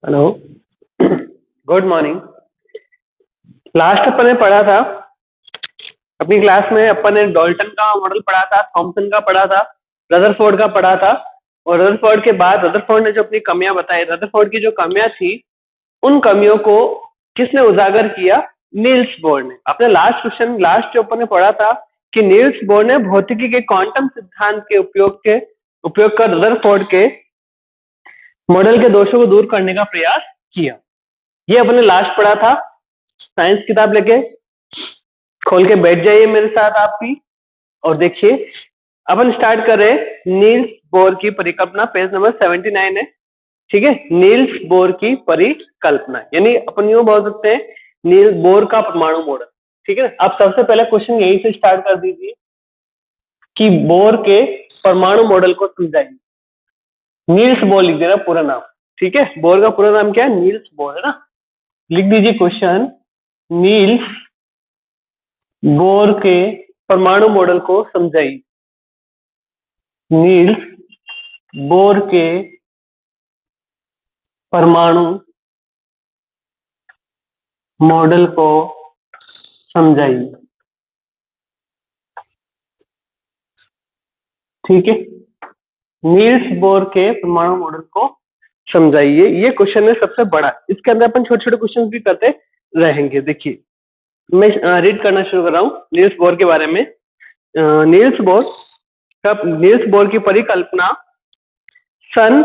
Hello. Good morning. Last अपन ने पढ़ा था अपनी क्लास में, अपन ने डॉल्टन का मॉडल पढ़ा था, थॉमसन का पढ़ा था, रदरफोर्ड का पढ़ा था। और रदरफोर्ड के बाद रदरफोर्ड ने जो अपनी कमियां बताई, रदरफोर्ड की जो कमियां थी उन कमियों को किसने उजागर किया? नील्स बोर ने। अपने लास्ट जो अपन ने पढ़ा था कि नील्स बोर ने भौतिकी के क्वांटम सिद्धांत के उपयोग कर रदरफोर्ड के मॉडल के दोषों को दूर करने का प्रयास किया। ये अपन ने लास्ट पढ़ा था। साइंस किताब लेके खोल के बैठ जाइए मेरे साथ आप भी, और देखिए अपन स्टार्ट कर रहे हैं नील्स बोर की परिकल्पना। पेज नंबर 79 है, ठीक है। नील्स बोर की परिकल्पना यानी अपन यूं बोल सकते हैं नील्स बोर का परमाणु मॉडल, ठीक है। अब सबसे पहले क्वेश्चन यही से स्टार्ट कर दीजिए कि बोर के परमाणु मॉडल को समझाइए। नील्स बोर लिख देना पूरा नाम, ठीक है। बोर का पूरा नाम क्या है? नील्स बोर, है ना। लिख दीजिए क्वेश्चन, नील्स बोर के परमाणु मॉडल को समझाइए। नील्स बोर के परमाणु मॉडल को समझाइए, ठीक है। नील्स बोर के परमाणु मॉडल को समझाइए, ये क्वेश्चन है सबसे बड़ा। इसके अंदर अपन छोटे छोटे क्वेश्चन भी करते रहेंगे। देखिए मैं रीड करना शुरू कर रहा हूँ नील्स बोर के बारे में। नील्स बोर की परिकल्पना सन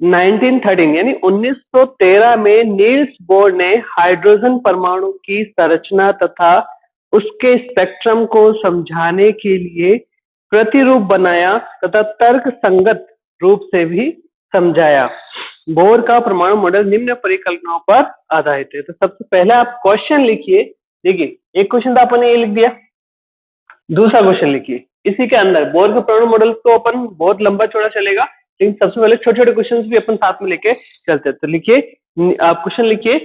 1913 यानी 1913 में नील्स बोर ने हाइड्रोजन परमाणु की संरचना तथा उसके स्पेक्ट्रम को समझाने के लिए प्रतिरूप बनाया तथा तर्क संगत रूप से भी समझाया। बोर का परमाणु मॉडल निम्न परिकल्पनाओं पर आधारित है। तो सबसे पहले आप क्वेश्चन लिखिए। देखिए एक क्वेश्चन तो अपन ने ये लिख दिया, दूसरा क्वेश्चन लिखिए। इसी के अंदर बोर का परमाणु मॉडल तो अपन बहुत लंबा चौड़ा चलेगा, लेकिन सबसे पहले छोटे छोटे क्वेश्चन भी अपन साथ में लेके चलते हैं। तो लिखिए, आप क्वेश्चन लिखिए।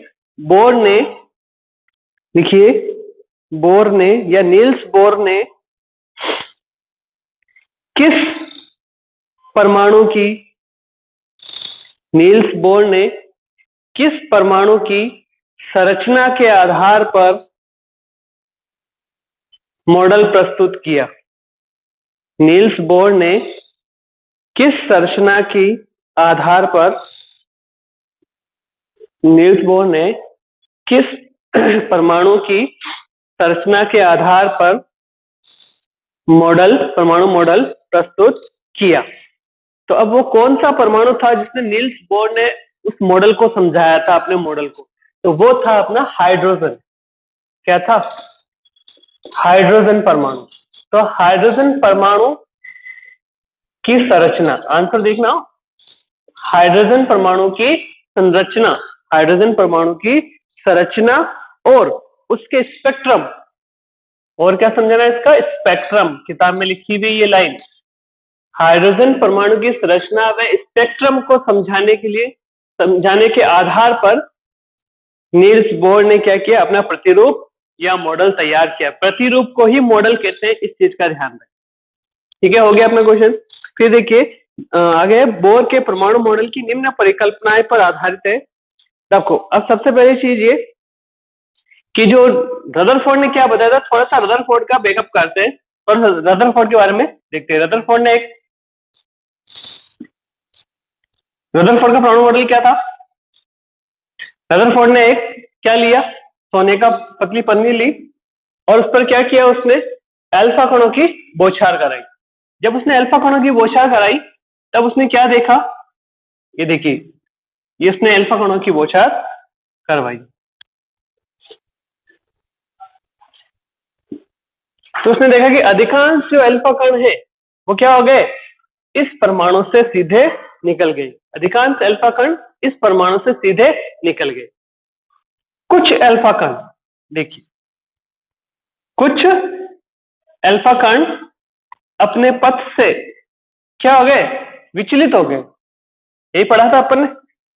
बोर ने या नील्स बोर ने किस परमाणु की संरचना के आधार पर मॉडल प्रस्तुत किया? नील्स बोर ने किस संरचना के आधार पर किस परमाणु की संरचना के आधार पर परमाणु मॉडल प्रस्तुत किया? तो अब वो कौन सा परमाणु था जिसने नील्स बोर ने उस मॉडल को समझाया था अपने मॉडल को? तो वो था अपना हाइड्रोजन। क्या था? हाइड्रोजन परमाणु। तो हाइड्रोजन परमाणु की संरचना, आंसर देखना, हाइड्रोजन परमाणु की संरचना और उसके स्पेक्ट्रम। और क्या समझना है इसका? स्पेक्ट्रम। किताब में लिखी हुई ये लाइन, हाइड्रोजन परमाणु की संरचना व स्पेक्ट्रम को समझाने के आधार पर नील्स बोर ने क्या किया? अपना प्रतिरूप या मॉडल तैयार किया। प्रतिरूप को ही मॉडल कहते हैं, इस चीज का ध्यान रखें, ठीक है। हो गया अपना क्वेश्चन। फिर देखिए आगे, बोर के परमाणु मॉडल की निम्न परिकल्पनाएं पर आधारित है। देखो अब सबसे पहली चीज ये कि जो रदरफोर्ड ने क्या बताया था, थोड़ा सा रदरफोर्ड का बैकअप करते हैं और रदरफोर्ड के बारे में देखते हैं। रदरफोर्ड का परमाणु मॉडल क्या था? रदरफोर्ड ने क्या लिया? सोने का पतली पन्नी ली और उस पर क्या किया? उसने अल्फा कणों की बौछार कराई। जब उसने अल्फा कणों की बौछार कराई तब उसने क्या देखा? ये देखिए, ये उसने अल्फा कणों की बौछार करवाई। तो उसने देखा कि अधिकांश जो अल्फा कण है वो क्या हो गए? इस परमाणु से सीधे निकल गए। अधिकांश अल्फा कण इस परमाणु से सीधे निकल गए। कुछ अल्फा कण, देखिए कुछ अल्फा कण अपने पथ से क्या हो गए? विचलित हो गए। यही पढ़ा था अपन ने,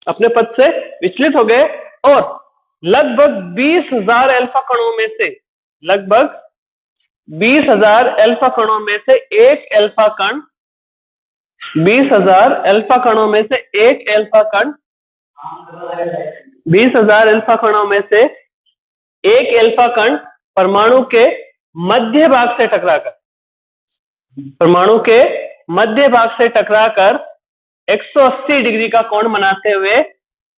अपने पथ से विचलित हो गए। और लगभग 20,000 अल्फा कणों में से एक अल्फा कण 20,000 अल्फा कणों में से एक अल्फा कण परमाणु के मध्य भाग से टकराकर टकराकर 180 डिग्री का कोण बनाते हुए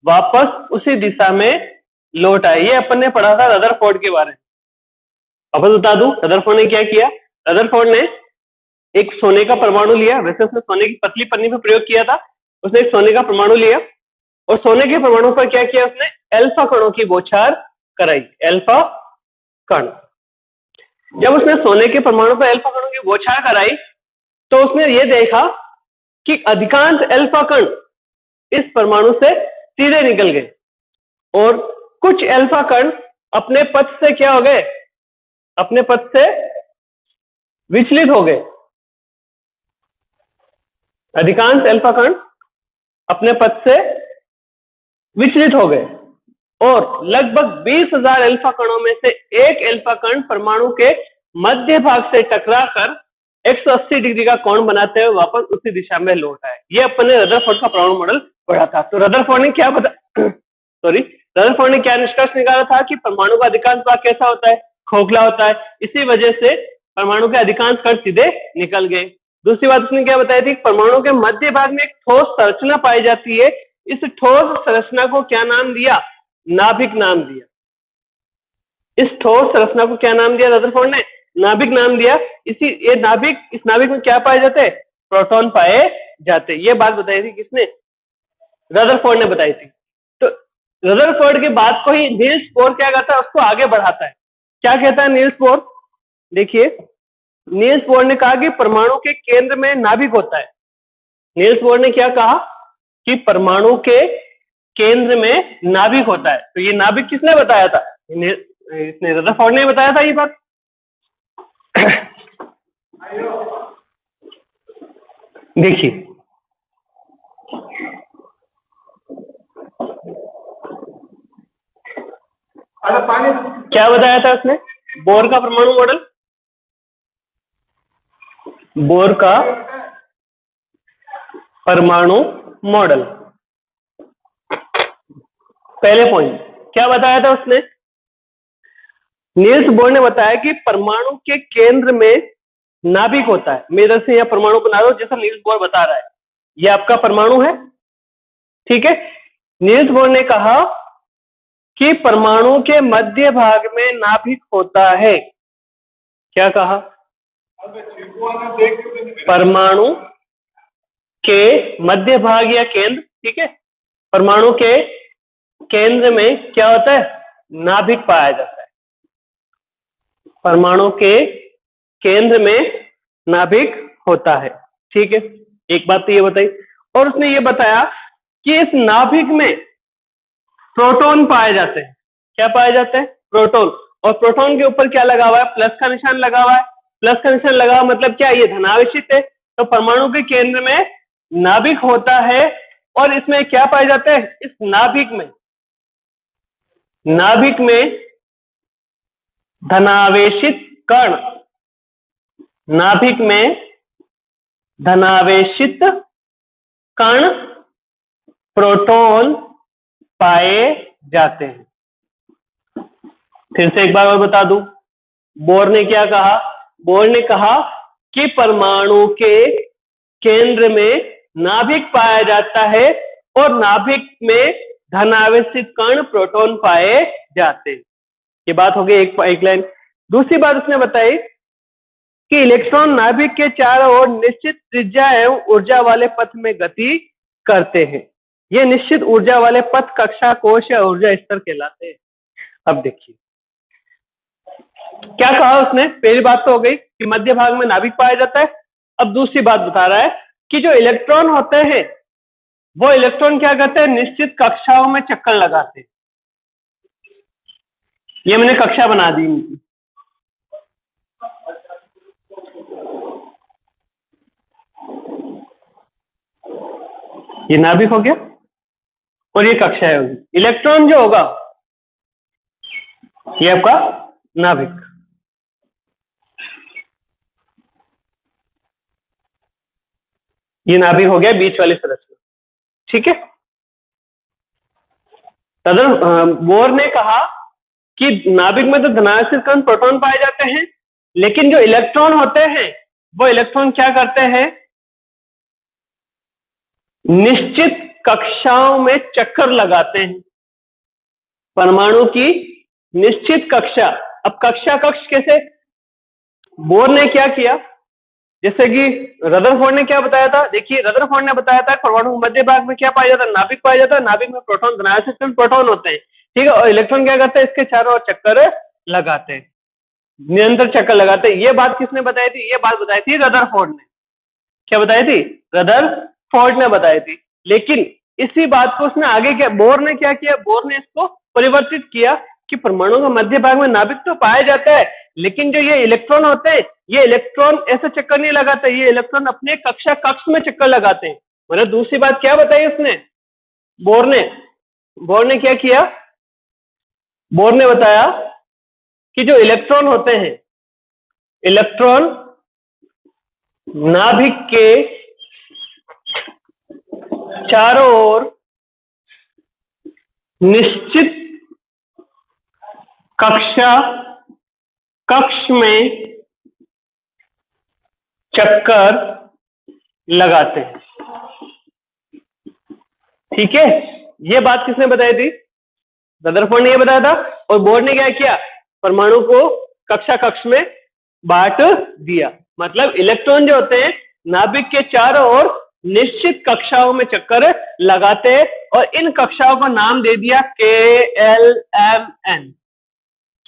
वापस उसी दिशा में लौट आए। ये अपन ने पढ़ा था रदरफोर्ड के बारे में। वापस बता दूं, रदरफोर्ड ने क्या किया। रदरफोर्ड ने एक सोने का परमाणु लिया, वैसे उसने सोने की पतली पन्नी पर प्रयोग किया था। उसने एक सोने का परमाणु लिया और सोने के परमाणु पर क्या किया उसने, अल्फा कणों की बौछार कराई। अल्फा कण, जब उसने सोने के परमाणु पर अल्फा कणों की बौछार कराई तो उसने ये देखा कि अधिकांश अल्फा कण इस परमाणु से सीधे निकल गए और कुछ अल्फा कण अपने पथ से क्या हो गए, अपने पथ से विचलित हो गए। अधिकांश अल्फा कण अपने पथ से विचलित हो गए और लगभग 20,000 अल्फा कणों में से एक अल्फा कण परमाणु के मध्य भाग से टकराकर 180 डिग्री का कोण बनाते हुए वापस उसी दिशा में लौट आए। ये अपन ने रदरफोर्ड का परमाणु मॉडल पढ़ा था। तो रदरफोर्ड ने क्या रदरफोर्ड ने क्या निष्कर्ष निकाला था कि परमाणु का अधिकांश भाग कैसा होता है, खोखला होता है। इसी वजह से परमाणु के अधिकांश कण सीधे निकल गए। दूसरी बात उसने क्या बताई थी, परमाणु के मध्य भाग में एक ठोस संरचना पाई जाती है। इस ठोस संरचना को क्या नाम दिया, नाभिक नाम दिया। इस ठोस संरचना को क्या नाम दिया रदरफोर्ड ने, नाभिक नाम दिया। इस नाभिक में क्या पाए जाते, प्रोटॉन पाए जाते। ये बात बताई थी किसने, रदरफोर्ड ने बताई थी। तो रदरफोर्ड की बात को ही नील्स बोर क्या कहता है, उसको आगे बढ़ाता है। क्या कहता है नील्स बोर, देखिए नील्स बोर ने कहा कि परमाणु के केंद्र में नाभिक होता है। नील्स बोर ने क्या कहा कि परमाणु के केंद्र में नाभिक होता है। तो ये नाभिक किसने बताया था, इसने रदरफोर्ड ने बताया था ये बात। देखिए क्या बताया था उसने, बोर का परमाणु मॉडल, बोर का परमाणु मॉडल। पहले पॉइंट क्या बताया था उसने, नील्स बोर ने बताया कि परमाणु के केंद्र में नाभिक होता है। मेरे से यह परमाणु बना दो जैसा नील्स बोर बता रहा है। यह आपका परमाणु है, ठीक है। नील्स बोर ने कहा कि परमाणु के मध्य भाग में नाभिक होता है। क्या कहा, परमाणु के मध्य भाग या केंद्र, ठीक है, परमाणु के केंद्र में क्या होता है, नाभिक पाया जाता है। परमाणु के केंद्र में नाभिक होता है, ठीक है। एक बात तो ये बताई और उसने ये बताया कि इस नाभिक में प्रोटॉन पाए जाते हैं। क्या पाए जाते हैं, प्रोटॉन। और प्रोटॉन के ऊपर क्या लगा हुआ है, प्लस का निशान लगा हुआ है। प्लस का निशान लगा हुआ मतलब क्या, ये धनावेशित है। तो परमाणु के केंद्र में नाभिक होता है और इसमें क्या पाए जाते हैं, इस नाभिक में धनावेशित कण, नाभिक में धनावेशित कण प्रोटॉन पाए जाते हैं। फिर से एक बार और बता दूं, बोर ने क्या कहा, बोर ने कहा कि परमाणु के केंद्र में नाभिक पाया जाता है और नाभिक में धनावेशित कण प्रोटॉन पाए जाते हैं। ये बात हो गई एक लाइन। दूसरी बात उसने बताई कि इलेक्ट्रॉन नाभिक के चारों ओर निश्चित त्रिज्या एवं ऊर्जा वाले पथ में गति करते हैं। ये निश्चित ऊर्जा वाले पथ कक्षा, कोश या ऊर्जा स्तर कहलाते हैं। अब देखिए क्या कहा उसने, पहली बात तो हो गई कि मध्य भाग में नाभिक पाया जाता है। अब दूसरी बात बता रहा है कि जो इलेक्ट्रॉन होते हैं वो इलेक्ट्रॉन क्या करते हैं, निश्चित कक्षाओं में चक्कर लगाते हैं। ये मैंने कक्षा बना दी इनकी। ये नाभिक हो गया और ये कक्षाएं होगी। इलेक्ट्रॉन जो होगा ये आपका नाभिक, ये नाभिक हो गया बीच वाली संरचना, ठीक है। बोर ने कहा कि नाभिक में तो धनात्मक कण प्रोटॉन पाए जाते हैं, लेकिन जो इलेक्ट्रॉन होते हैं वो इलेक्ट्रॉन क्या करते हैं, निश्चित कक्षाओं में चक्कर लगाते हैं। परमाणु की निश्चित कक्षा। अब कक्षा कक्ष कैसे? बोर ने क्या किया, जैसे कि रदरफोर्ड ने क्या बताया था, देखिए रदरफोर्ड ने बताया था परमाणु मध्य भाग में क्या पाया जाता है, नाभिक पाया जाता है, नाभिक में प्रोटॉन, धनात्मक कण प्रोटॉन होते हैं, ठीक है, और इलेक्ट्रॉन क्या करते हैं, इसके चारों ओर चक्कर लगाते हैं, निरंतर चक्कर लगाते हैं। ये बात किसने बताई थी? ये बात बताई थी रदरफोर्ड ने। क्या बताई थी? रदरफोर्ड ने बताई थी। लेकिन इसी बात को उसने आगे क्या, बोर ने क्या किया, बोर ने इसको परिवर्तित किया कि परमाणु के मध्य भाग में नाभिक तो पाया जाता है, लेकिन जो ये इलेक्ट्रॉन होते हैं, ये इलेक्ट्रॉन ऐसे चक्कर नहीं लगाते, ये इलेक्ट्रॉन अपने कक्षा कक्ष में चक्कर लगाते हैं। मतलब दूसरी बात क्या बताई उसने, बोर ने क्या किया, बोर ने बताया कि जो इलेक्ट्रॉन होते हैं, इलेक्ट्रॉन नाभिक के चारों ओर निश्चित कक्ष में चक्कर लगाते हैं। ठीक है, ये बात किसने बताई थी? रदरफोर्ड ने ये बताया था, और बोर ने क्या किया, परमाणु को कक्षा कक्ष में बांट दिया। मतलब इलेक्ट्रॉन जो होते हैं नाभिक के चारों ओर निश्चित कक्षाओं में चक्कर लगाते हैं, और इन कक्षाओं को नाम दे दिया KLMN।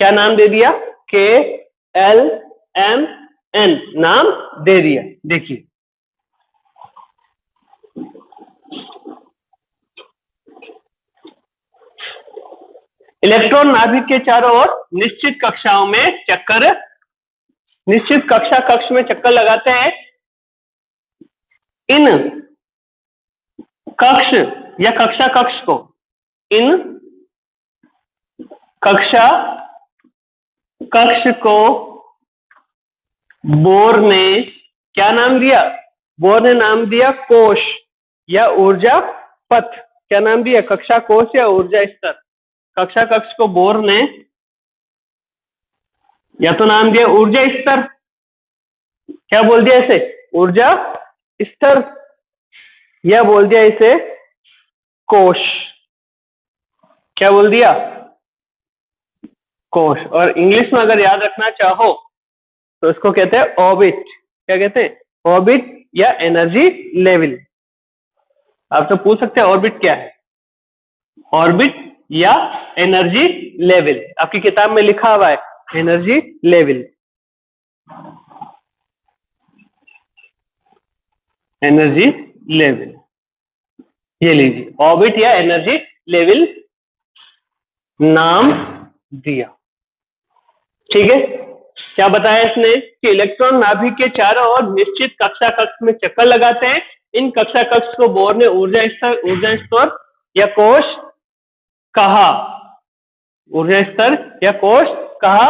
क्या नाम दे दिया? KLMN नाम दे दिया। देखिए इलेक्ट्रॉन नाभिक के चारों ओर निश्चित कक्षाओं में चक्कर, निश्चित कक्षा कक्ष में चक्कर लगाते हैं। इन कक्ष या कक्षा कक्ष को, इन कक्षा कक्ष को बोर ने क्या नाम दिया? बोर ने नाम दिया कोश या ऊर्जा पथ। क्या नाम दिया? कक्षा कोश या ऊर्जा स्तर। कक्षा कक्ष को बोर ने या तो नाम दिया ऊर्जा स्तर, क्या बोल दिया इसे? ऊर्जा स्तर, या बोल दिया इसे कोश। क्या बोल दिया? कोश। और इंग्लिश में अगर याद रखना चाहो तो इसको कहते हैं ऑर्बिट। क्या कहते हैं? ऑर्बिट या एनर्जी लेवल। आप तो पूछ सकते हैं ऑर्बिट क्या है, ऑर्बिट या एनर्जी लेवल। आपकी किताब में लिखा हुआ है एनर्जी लेवल, एनर्जी लेवल, ये लीजिए ऑर्बिट या एनर्जी लेवल नाम दिया। ठीक है, क्या बताया इसने कि इलेक्ट्रॉन नाभिक के चारों ओर निश्चित कक्षा कक्ष में चक्कर लगाते हैं। इन कक्षा कक्ष को बोर ने ऊर्जा स्तर या कोश कहा, ऊर्जा स्तर या कोश कहा।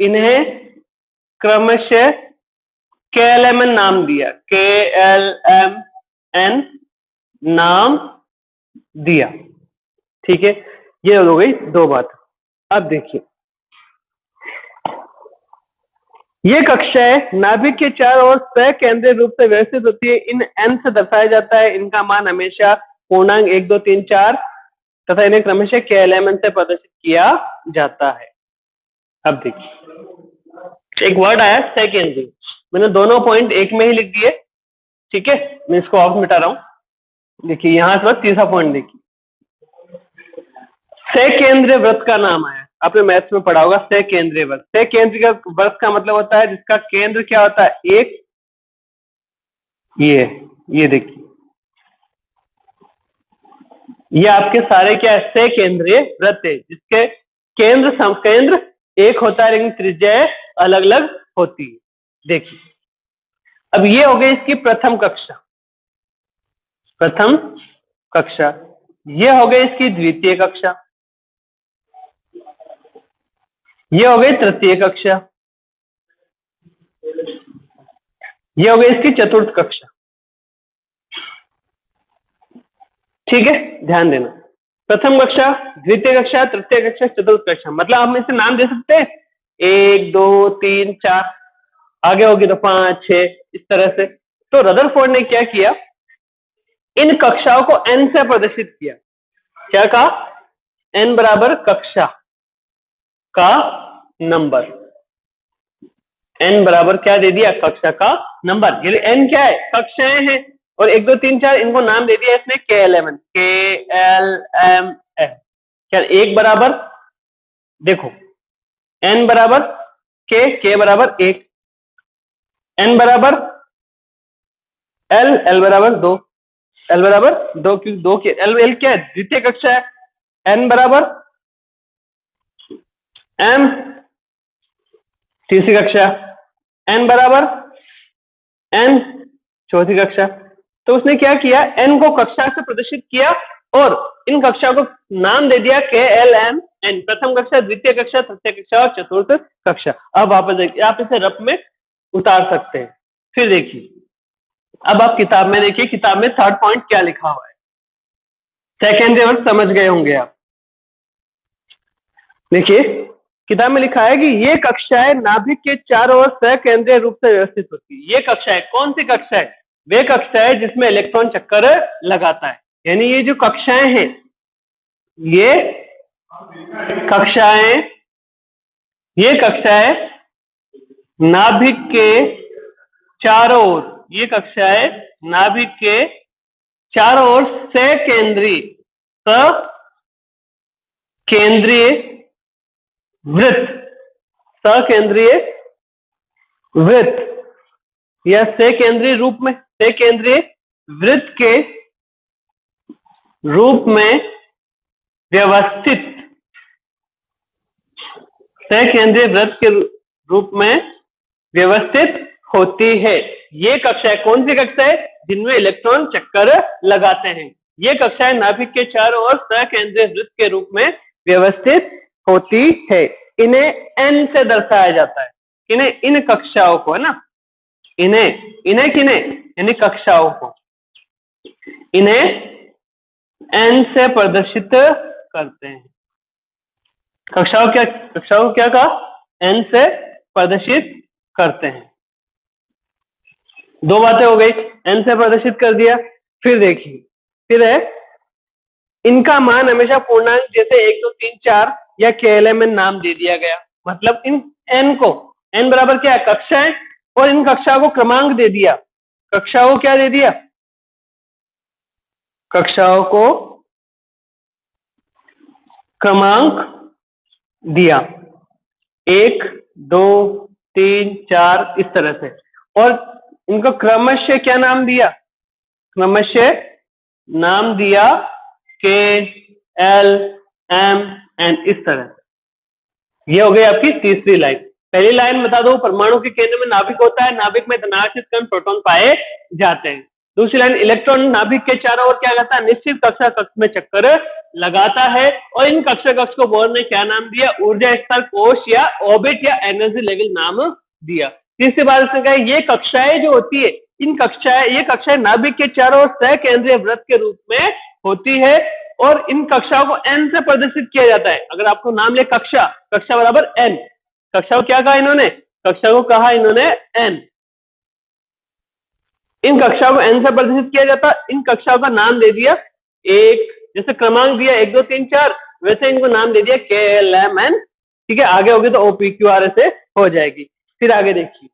इन्हें क्रमशः KLMN नाम दिया, KLMN नाम दिया। ठीक है, ये हो गई दो बात। अब देखिए ये कक्षाएं नाभिक के चारों ओर सकेंद्रीय रूप से व्यवस्थित होती है। इन n से दर्शाया जाता है, इनका मान हमेशा पूर्णांक 1 2 3 4 तथा इन्हें क्रमशः KLMN से प्रदर्शित किया जाता है। अब देखिए एक वर्ड आया सकेंद्रीय, मैंने दोनों पॉइंट एक में ही लिख दिए। ठीक है, मैं इसको ऑफ मिटा रहा हूं। देखिए यहां से तीसरा पॉइंट देखिए, सकेंद्रीय वृत्त का नाम आया, आपने मैथ्स में पढ़ा होगा सकेंद्रीय वृत्त। सकेंद्रीय वृत्त का मतलब होता है जिसका केंद्र क्या होता है? एक, ये देखिए ये आपके सारे क्या है? सकेंद्रीय वृत्त है, जिसके केंद्र एक होता है लेकिन त्रिज्या अलग अलग होती है। देखिए अब ये हो गई इसकी प्रथम कक्षा, ये हो गई इसकी द्वितीय कक्षा, ये हो गई तृतीय कक्षा, ये हो गई इसकी चतुर्थ कक्षा। ठीक है, ध्यान देना प्रथम कक्षा, द्वितीय कक्षा, तृतीय कक्षा, चतुर्थ कक्षा, मतलब हम इसे नाम दे सकते हैं 1 2 3 4, आगे होगी तो 5 6, इस तरह से। तो रदरफोर्ड ने क्या किया, इन कक्षाओं को n से प्रदर्शित किया। क्या कहा, n बराबर कक्षा का नंबर, n बराबर क्या दे दिया, कक्षा का नंबर। ये n क्या है, कक्षाएं हैं, और 1 2 3 4 इनको नाम दे दिया इसने KLM, KLMN। क्या 1 बराबर, देखो n बराबर k बराबर 1, n बराबर l बराबर 2, l बराबर 2, क्योंकि 2 के l क्या है, द्वितीय कक्षा है। n बराबर m, तीसरी कक्षा। n बराबर n, चौथी कक्षा। तो उसने क्या किया, n को कक्षा से प्रदर्शित किया और इन कक्षा को नाम दे दिया KLMN, प्रथम कक्षा, द्वितीय कक्षा, तृतीय कक्षा और चतुर्थ कक्षा। अब आप इसे रफ में उतार सकते हैं। फिर देखिए, अब आप किताब में देखिए, किताब में थर्ड पॉइंट क्या लिखा हुआ है, सेकेंड वर्ड समझ गए होंगे आप। देखिए किताब में लिखा है कि ये कक्षाएं नाभिक के चारों ओर सकेंद्रीय रूप से व्यवस्थित होती है। ये कक्षा है, कौन सी कक्षा है, वे कक्षा है जिसमें इलेक्ट्रॉन चक्कर लगाता है। यानी ये जो कक्षाएं हैं, ये कक्षाएं नाभिक के चारों ओर, ये कक्षाएं नाभिक के चारों ओर सकेंद्रीय वृत्त या सकेंद्रीय रूप में, सकेंद्रीय वृत्त के रूप में व्यवस्थित, सकेंद्रीय वृत्त के रूप में व्यवस्थित होती है। ये कक्षाएं कौन सी कक्षा है, जिनमें इलेक्ट्रॉन चक्कर लगाते हैं। ये कक्षाएं नाभिक के चारों ओर सकेंद्रीय वृत्त के रूप में व्यवस्थित होती है। इन्हें n से दर्शाया जाता है, इन्हें, इन कक्षाओं को, है ना, इन्हें किन्हें, यानी कक्षाओं को, इन्हें n से प्रदर्शित करते हैं। कक्षाओं क्या कहा, n से प्रदर्शित करते हैं। दो बातें हो गई, n से प्रदर्शित कर दिया। फिर देखिए, फिर है इनका मान हमेशा पूर्णांक जैसे 1 2 3 4 या KLMN नाम दे दिया गया। मतलब इन n को, n बराबर क्या है, कक्षाएं, और इन कक्षाओं को क्रमांक दे दिया। कक्षाओं को क्या दे दिया, कक्षाओं को क्रमांक दिया, 1 2 3 4 इस तरह से, और इनको क्रमशः क्या नाम दिया, क्रमशः नाम दिया KLMN, इस तरह से। ये हो गई आपकी तीसरी लाइन। पहली लाइन बता दो, परमाणु के केंद्र में नाभिक होता है, नाभिक में धनात्मक कण प्रोटॉन पाए जाते हैं। दूसरी लाइन, इलेक्ट्रॉन नाभिक के चारों ओर क्या करता है, निश्चित कक्षा कक्ष में चक्कर लगाता है, और इन कक्षा कक्ष को बोर ने क्या नाम दिया, ऊर्जा स्तर कोश या ऑर्बिट या एनर्जी लेवल नाम दिया। तीसरी बात इसने कहा, ये कक्षाएं जो होती है, ये कक्षाएं नाभिक के चारों ओर सकेंद्रीय वृत्त के रूप में होती है, और इन कक्षाओं को n से प्रदर्शित किया जाता है। अगर आपको नाम ले कक्षा बराबर n, कक्षा को क्या कहा इन्होंने, कक्षा को कहा इन्होंने n। इन कक्षाओं को n से प्रदर्शित किया जाता, इन कक्षाओं का नाम दे दिया, एक जैसे क्रमांक दिया 1 2 3 4, वैसे इनको नाम दे दिया KLMN। ठीक है, आगे होगी तो OPQR से हो जाएगी। फिर आगे देखिए,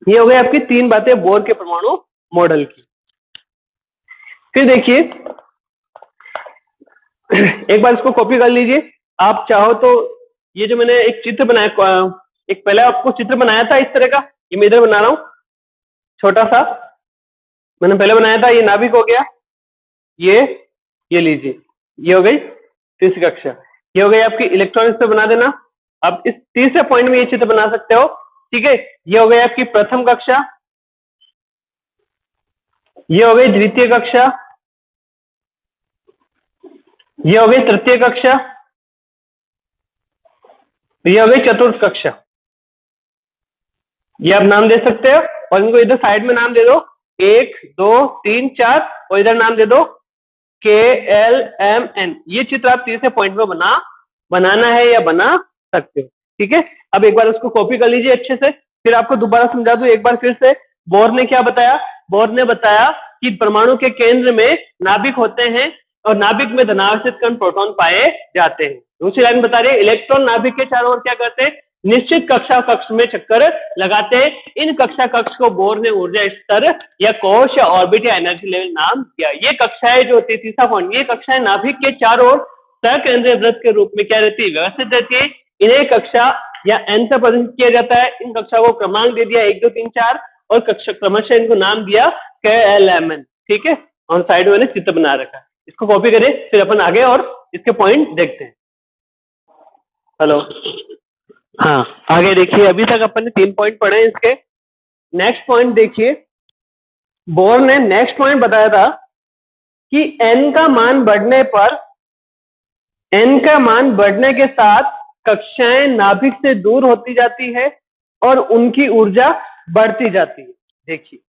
ये हो गई आपकी 3 बातें बोर के परमाणु मॉडल की। फिर देखिए, एक बार इसको कॉपी कर लीजिए, आप चाहो तो ये जो मैंने एक चित्र बनाया, एक पहले आपको चित्र बनाया था इस तरह का, ये मैं इधर बना रहा हूं छोटा सा, मैंने पहले बनाया था, ये नाभिक हो गया, ये लीजिए, ये हो गई तीसरी कक्षा, ये हो गई आपकी इलेक्ट्रॉनिक्स पे बना देना। अब इस तीसरे पॉइंट में ये चित्र बना सकते हो। ठीक है, ये हो गई आपकी प्रथम कक्षा, ये हो गई द्वितीय कक्षा, ये हो गई तृतीय कक्षा, ये हो गई चतुर्थ कक्षा। ये आप नाम दे सकते हो, और इनको इधर साइड में नाम दे दो 1 2 3 4, और इधर नाम दे दो KLMN, ये चित्र आप तीसरे पॉइंट में बनाना है या बना सकते हो। ठीक है, अब एक बार उसको कॉपी कर लीजिए अच्छे से, फिर आपको दोबारा समझा दूं एक बार फिर से। बोर ने क्या बताया? बोर ने बताया कि परमाणु के केंद्र में नाभिक होते हैं और नाभिक में धनावेशित कण प्रोटॉन पाए जाते हैं। दूसरी लाइन बता रही है इलेक्ट्रॉन नाभिक के चारों ओर क्या करते हैं? निश्चित कक्षा कक्ष में चक्कर लगाते हैं। इन कक्षा कक्ष को बोर ने ऊर्जा स्तर या कोश या ऑर्बिट या एनर्जी लेवल नाम दिया। ये कक्षाएं जो होती है, तीसरा पॉइंट, ये कक्षाएं नाभिक के चारों ओर सकेंद्रीय वृत्त के रूप में क्या रहती है? व्यवस्थित रहती है। इन्हें कक्षा या एन से प्रदर्शित किया जाता है। इन कक्षा को क्रमांक दे दिया 1 2 3 4 और कक्षा क्रमशः इनको नाम दिया KLMN। ठीक है, और साइड में चित्र बना रखा है, इसको कॉपी करें, फिर अपन आगे और इसके पॉइंट देखते हैं। हेलो, हाँ आगे देखिए, अभी तक अपन ने 3 पॉइंट पढ़े हैं इसके। नेक्स्ट पॉइंट देखिए, बोर ने नेक्स्ट पॉइंट बताया था कि n का मान बढ़ने पर, n का मान बढ़ने के साथ कक्षाएं नाभिक से दूर होती जाती है और उनकी ऊर्जा बढ़ती जाती है। देखिए,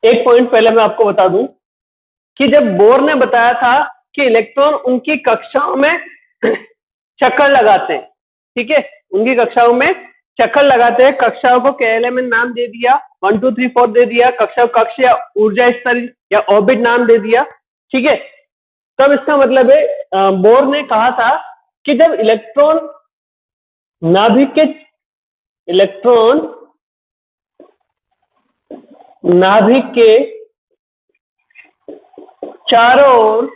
एक पॉइंट पहले मैं आपको बता दूं कि जब बोर ने बताया था कि इलेक्ट्रॉन उनकी कक्षाओं में चक्कर लगाते हैं, ठीक है, उनकी कक्षाओं में चक्कर लगाते हैं, कक्षाओं को KLMN नाम दे दिया, 1 2 3 4 दे दिया, कक्षा कक्ष या ऊर्जा स्तर या ऑर्बिट नाम दे दिया। ठीक है, तब इसका मतलब है बोर ने कहा था कि जब इलेक्ट्रॉन नाभिक के चारों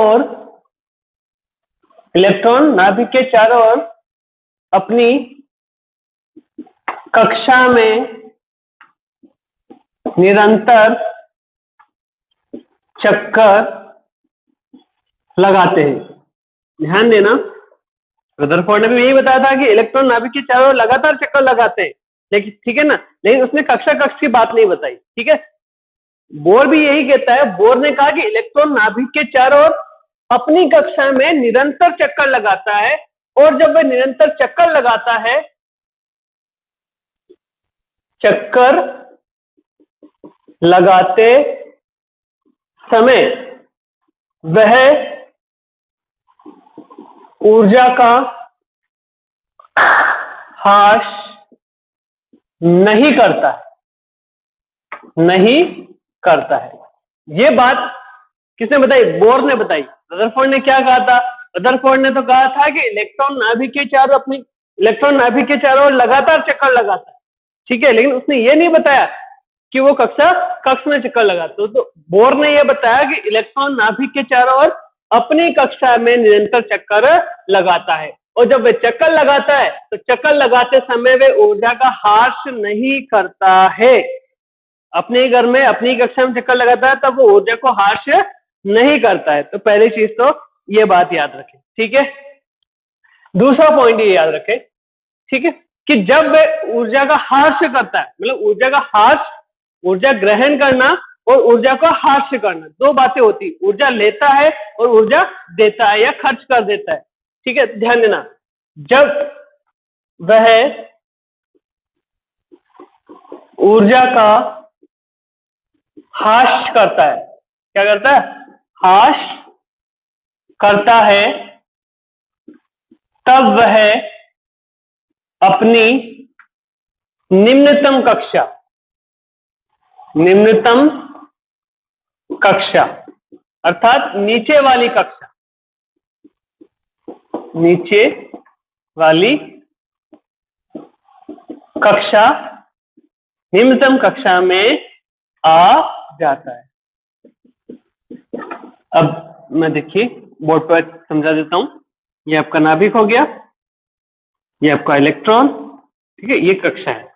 ओर इलेक्ट्रॉन नाभिक के चारों ओर अपनी कक्षा में निरंतर चक्कर लगाते हैं। ध्यान देना, रदरफोर्ड ने भी यही बताया था कि इलेक्ट्रॉन नाभिक के चारों ओर लगातार चक्कर लगाते हैं, लेकिन ठीक है ना, लेकिन उसने कक्षा कक्ष की बात नहीं बताई। ठीक है, बोर भी यही कहता है। बोर ने कहा कि इलेक्ट्रॉन नाभिक के चारों ओर अपनी कक्षा में निरंतर चक्कर लगाता है, और जब वह निरंतर चक्कर लगाता है, चक्कर लगाते समय वह ऊर्जा का ह्रास नहीं करता है। ये बात किसने बताई? बोर ने बताई। रदरफोर्ड ने क्या कहा था? रदरफोर्ड ने तो कहा था कि इलेक्ट्रॉन नाभिक के चारों ओर लगातार चक्कर लगाता है। ठीक है, लेकिन उसने ये नहीं बताया कि वो कक्षा कक्ष में चक्कर लगाता है। तो बोर ने यह बताया कि इलेक्ट्रॉन नाभिक के चारों ओर अपनी कक्षा में निरंतर चक्कर लगाता है, और जब वह चक्कर लगाता है तो चक्कर लगाते समय वह ऊर्जा का ह्रास नहीं करता है। अपने घर में अपनी कक्षा में चक्कर लगाता है तब वो ऊर्जा को ह्रास नहीं करता है। तो पहली चीज तो ये बात याद रखें। ठीक है, दूसरा पॉइंट ये याद रखें, ठीक है, कि जब वह ऊर्जा का ह्रास करता है, मतलब ऊर्जा ग्रहण करना और ऊर्जा का ह्रास करना, दो बातें होती है। ऊर्जा लेता है और ऊर्जा देता है या खर्च कर देता है। ठीक है, ध्यान देना, जब वह ऊर्जा का ह्रास करता है, क्या करता है? ह्रास करता है, तब वह अपनी निम्नतम कक्षा अर्थात नीचे वाली कक्षा निम्नतम कक्षा में आ जाता है। अब मैं देखिए बोर्ड पर समझा देता हूं। ये आपका नाभिक हो गया, ये आपका इलेक्ट्रॉन, ठीक है, ये कक्षा है।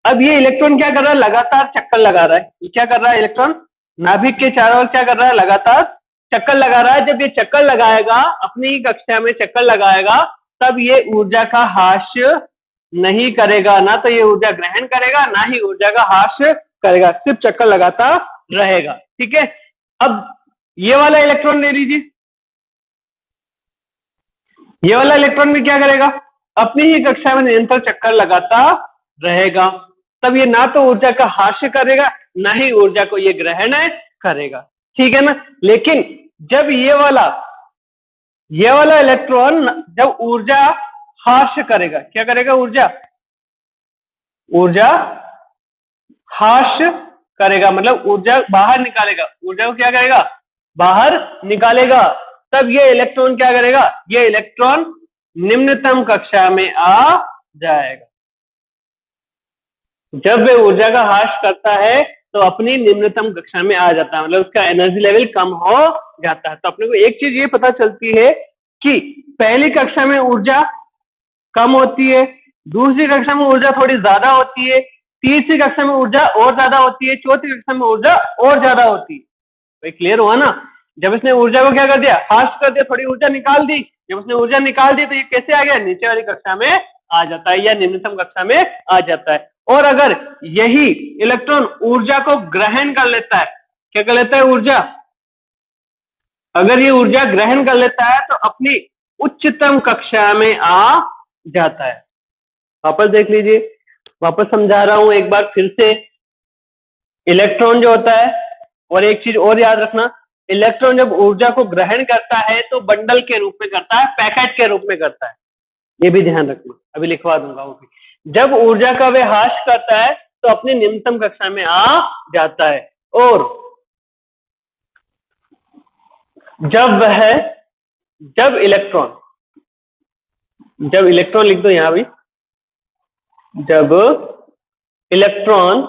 अब ये इलेक्ट्रॉन क्या कर रहा है? लगातार चक्कर लगा रहा है। ये क्या कर रहा है? इलेक्ट्रॉन नाभिक के चारों ओर क्या कर रहा है? लगातार चक्कर लगा रहा है। जब ये चक्कर लगाएगा, अपनी कक्षा में चक्कर लगाएगा, तब ये ऊर्जा का ह्रास नहीं करेगा, ना तो ये ऊर्जा ग्रहण करेगा, ना ही ऊर्जा का ह्रास करेगा, सिर्फ चक्कर लगाता रहेगा। ठीक है, अब ये वाला इलेक्ट्रॉन ले लीजिए। ये वाला इलेक्ट्रॉन भी क्या करेगा? अपनी ही कक्षा में निरंतर चक्कर लगाता रहेगा। तब ये ना तो ऊर्जा का ह्रास करेगा, ना ही ऊर्जा को ये ग्रहण करेगा, ठीक है ना। लेकिन जब ये वाला इलेक्ट्रॉन जब ऊर्जा हाश करेगा, क्या करेगा, ऊर्जा हाश करेगा, मतलब ऊर्जा बाहर निकालेगा, ऊर्जा को क्या करेगा, बाहर निकालेगा, तब ये इलेक्ट्रॉन क्या करेगा, ये इलेक्ट्रॉन निम्नतम कक्षा में आ जाएगा। जब वे ऊर्जा का हाश करता है तो अपनी निम्नतम कक्षा में आ जाता है, मतलब उसका एनर्जी लेवल कम हो जाता है। तो अपने को एक चीज ये पता चलती है कि पहली कक्षा में ऊर्जा कम होती है, दूसरी कक्षा में ऊर्जा थोड़ी ज्यादा होती है, तीसरी कक्षा में ऊर्जा और ज्यादा होती है, चौथी कक्षा में ऊर्जा और ज्यादा होती है। तो क्लियर हुआ ना। जब इसने ऊर्जा को क्या कर दिया, हाश कर दिया, थोड़ी ऊर्जा निकाल दी, जब उसने ऊर्जा निकाल दी तो ये कैसे आ गया, नीचे वाली कक्षा में आ जाता है या निम्नतम कक्षा में आ जाता है। और अगर यही इलेक्ट्रॉन ऊर्जा को ग्रहण कर लेता है, क्या कर लेता है, ऊर्जा, अगर ये ऊर्जा ग्रहण कर लेता है तो अपनी उच्चतम कक्षा में आ जाता है। वापस देख लीजिए, वापस समझा रहा हूं एक बार फिर से। इलेक्ट्रॉन जो होता है, और एक चीज और याद रखना, इलेक्ट्रॉन जब ऊर्जा को ग्रहण करता है तो बंडल के रूप में करता है, पैकेट के रूप में करता है, ये भी ध्यान रखना, अभी लिखवा दूंगा वो भी। जब ऊर्जा का वह हाश करता है तो अपनी निम्नतम कक्षा में आ जाता है, और जब इलेक्ट्रॉन लिख दो यहां भी, जब इलेक्ट्रॉन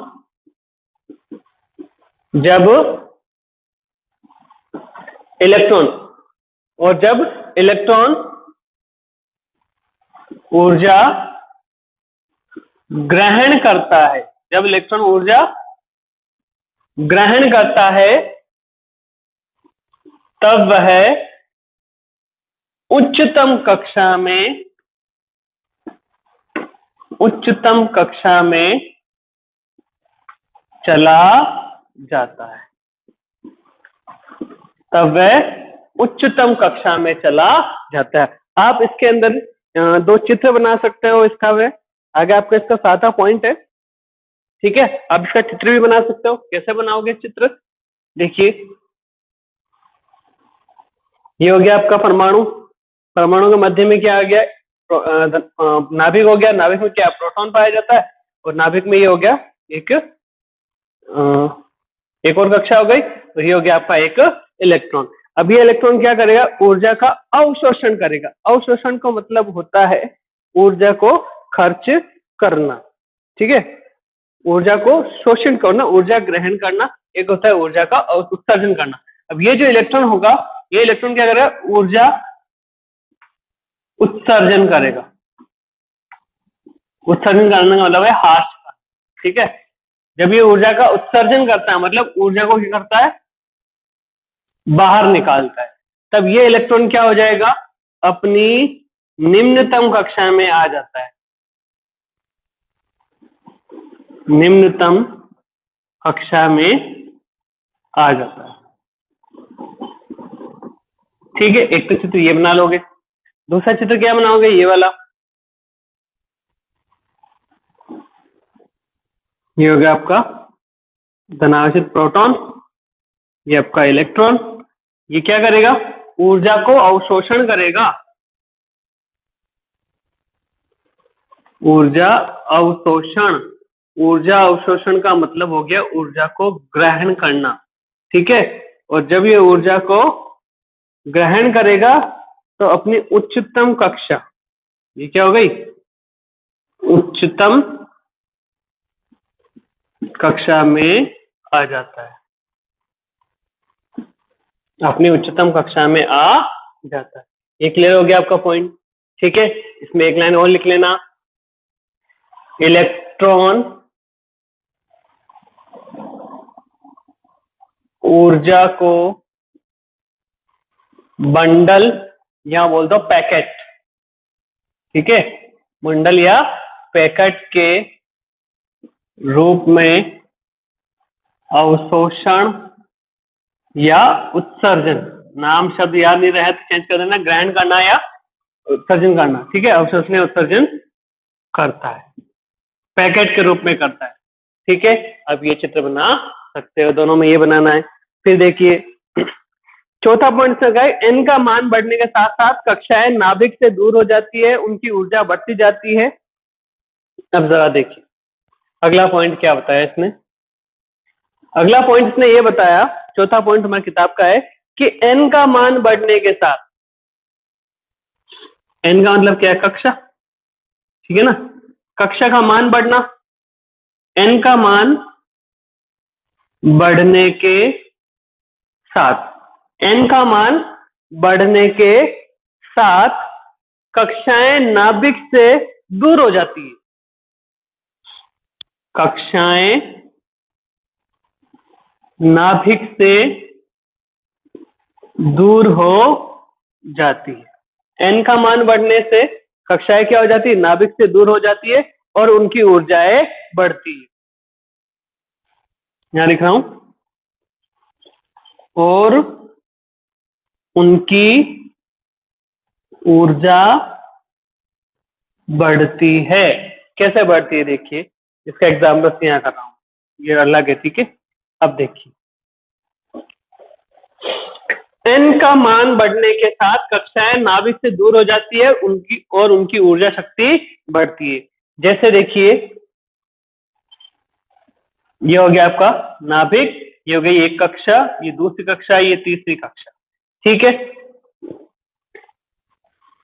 ऊर्जा ग्रहण करता है, जब इलेक्ट्रॉन ऊर्जा ग्रहण करता है तब वह उच्चतम कक्षा में चला जाता है, तब वह उच्चतम कक्षा में चला जाता है। आप इसके अंदर दो चित्र बना सकते हो इसका, वह आगे आपका इसका 7वां पॉइंट है, ठीक है। आप इसका चित्र भी बना सकते हो। कैसे बनाओगे चित्र, देखिए, ये हो गया आपका परमाणु, परमाणु के मध्य में क्या आ गया, नाभिक हो गया, नाभिक में क्या, प्रोटॉन पाया जाता है, और नाभिक में ये हो गया एक और कक्षा हो गई, तो ये हो गया आपका एक इलेक्ट्रॉन। अब ये इलेक्ट्रॉन क्या करेगा, ऊर्जा का अवशोषण करेगा। अवशोषण का मतलब होता है ऊर्जा को खर्च करना, ठीक है, ऊर्जा को शोषण करना, ऊर्जा ग्रहण करना, एक होता है ऊर्जा का उत्सर्जन करना। अब ये जो इलेक्ट्रॉन होगा, ये इलेक्ट्रॉन क्या करेगा, ऊर्जा उत्सर्जन करेगा। उत्सर्जन करने का मतलब है हाश, ठीक है। जब ये ऊर्जा का उत्सर्जन करता है मतलब ऊर्जा को क्या करता है, बाहर निकालता है, तब ये इलेक्ट्रॉन क्या हो जाएगा, अपनी निम्नतम कक्षा में आ जाता है, निम्नतम कक्षा में आ जाता है, ठीक है। एक तो चित्र ये बना लोगे, दूसरा चित्र क्या बनाओगे, ये वाला, ये हो गया आपका धनावेशित प्रोटॉन, ये आपका इलेक्ट्रॉन, ये क्या करेगा, ऊर्जा को अवशोषण करेगा, ऊर्जा अवशोषण का मतलब हो गया ऊर्जा को ग्रहण करना, ठीक है। और जब ये ऊर्जा को ग्रहण करेगा तो अपनी उच्चतम कक्षा, ये क्या हो गई, उच्चतम कक्षा में आ जाता है, अपनी उच्चतम कक्षा में आ जाता है। ये क्लियर हो गया आपका पॉइंट, ठीक है। इसमें एक लाइन और लिख लेना, इलेक्ट्रॉन ऊर्जा को बंडल या बोल दो पैकेट, ठीक है, बंडल या पैकेट के रूप में अवशोषण या उत्सर्जन, नाम शब्द याद नहीं रहे तो चेंज कर देना, ग्रहण करना या उत्सर्जन करना, ठीक है, अवशोषण या उत्सर्जन करता है, पैकेट के रूप में करता है। ठीक है, अब ये चित्र बना सकते हो, दोनों में ये बनाना है। फिर देखिए चौथा पॉइंट है, एन का मान बढ़ने के साथ साथ कक्षाएं नाभिक से दूर हो जाती है, उनकी ऊर्जा बढ़ती जाती है। अब जरा देखिए अगला पॉइंट क्या बताया इसने। अगला पॉइंट इसने ये बताया, चौथा पॉइंट हमारी किताब का है कि एन का मान बढ़ने के साथ, एन का मतलब क्या है, कक्षा, ठीक है ना, कक्षा का मान बढ़ना, एन का मान बढ़ने के साथ, एन का मान बढ़ने के साथ कक्षाएं नाभिक से दूर हो जाती है, कक्षाएं नाभिक से दूर हो जाती है। एन का मान बढ़ने से कक्षाएं क्या हो जाती है, नाभिक से दूर हो जाती है और उनकी ऊर्जाएं बढ़ती है। यहां लिख रहा हूं, और उनकी ऊर्जा बढ़ती है। कैसे बढ़ती है देखिए, इसका एग्जाम्पल यहां कर रहा हूं, ये अलग है, ठीक है। अब देखिए एन का मान बढ़ने के साथ कक्षाएं नाभिक से दूर हो जाती है, उनकी ऊर्जा शक्ति बढ़ती है। जैसे देखिए ये हो गया आपका नाभिक, ये हो गई एक कक्षा, ये दूसरी कक्षा, ये तीसरी कक्षा, ठीक है।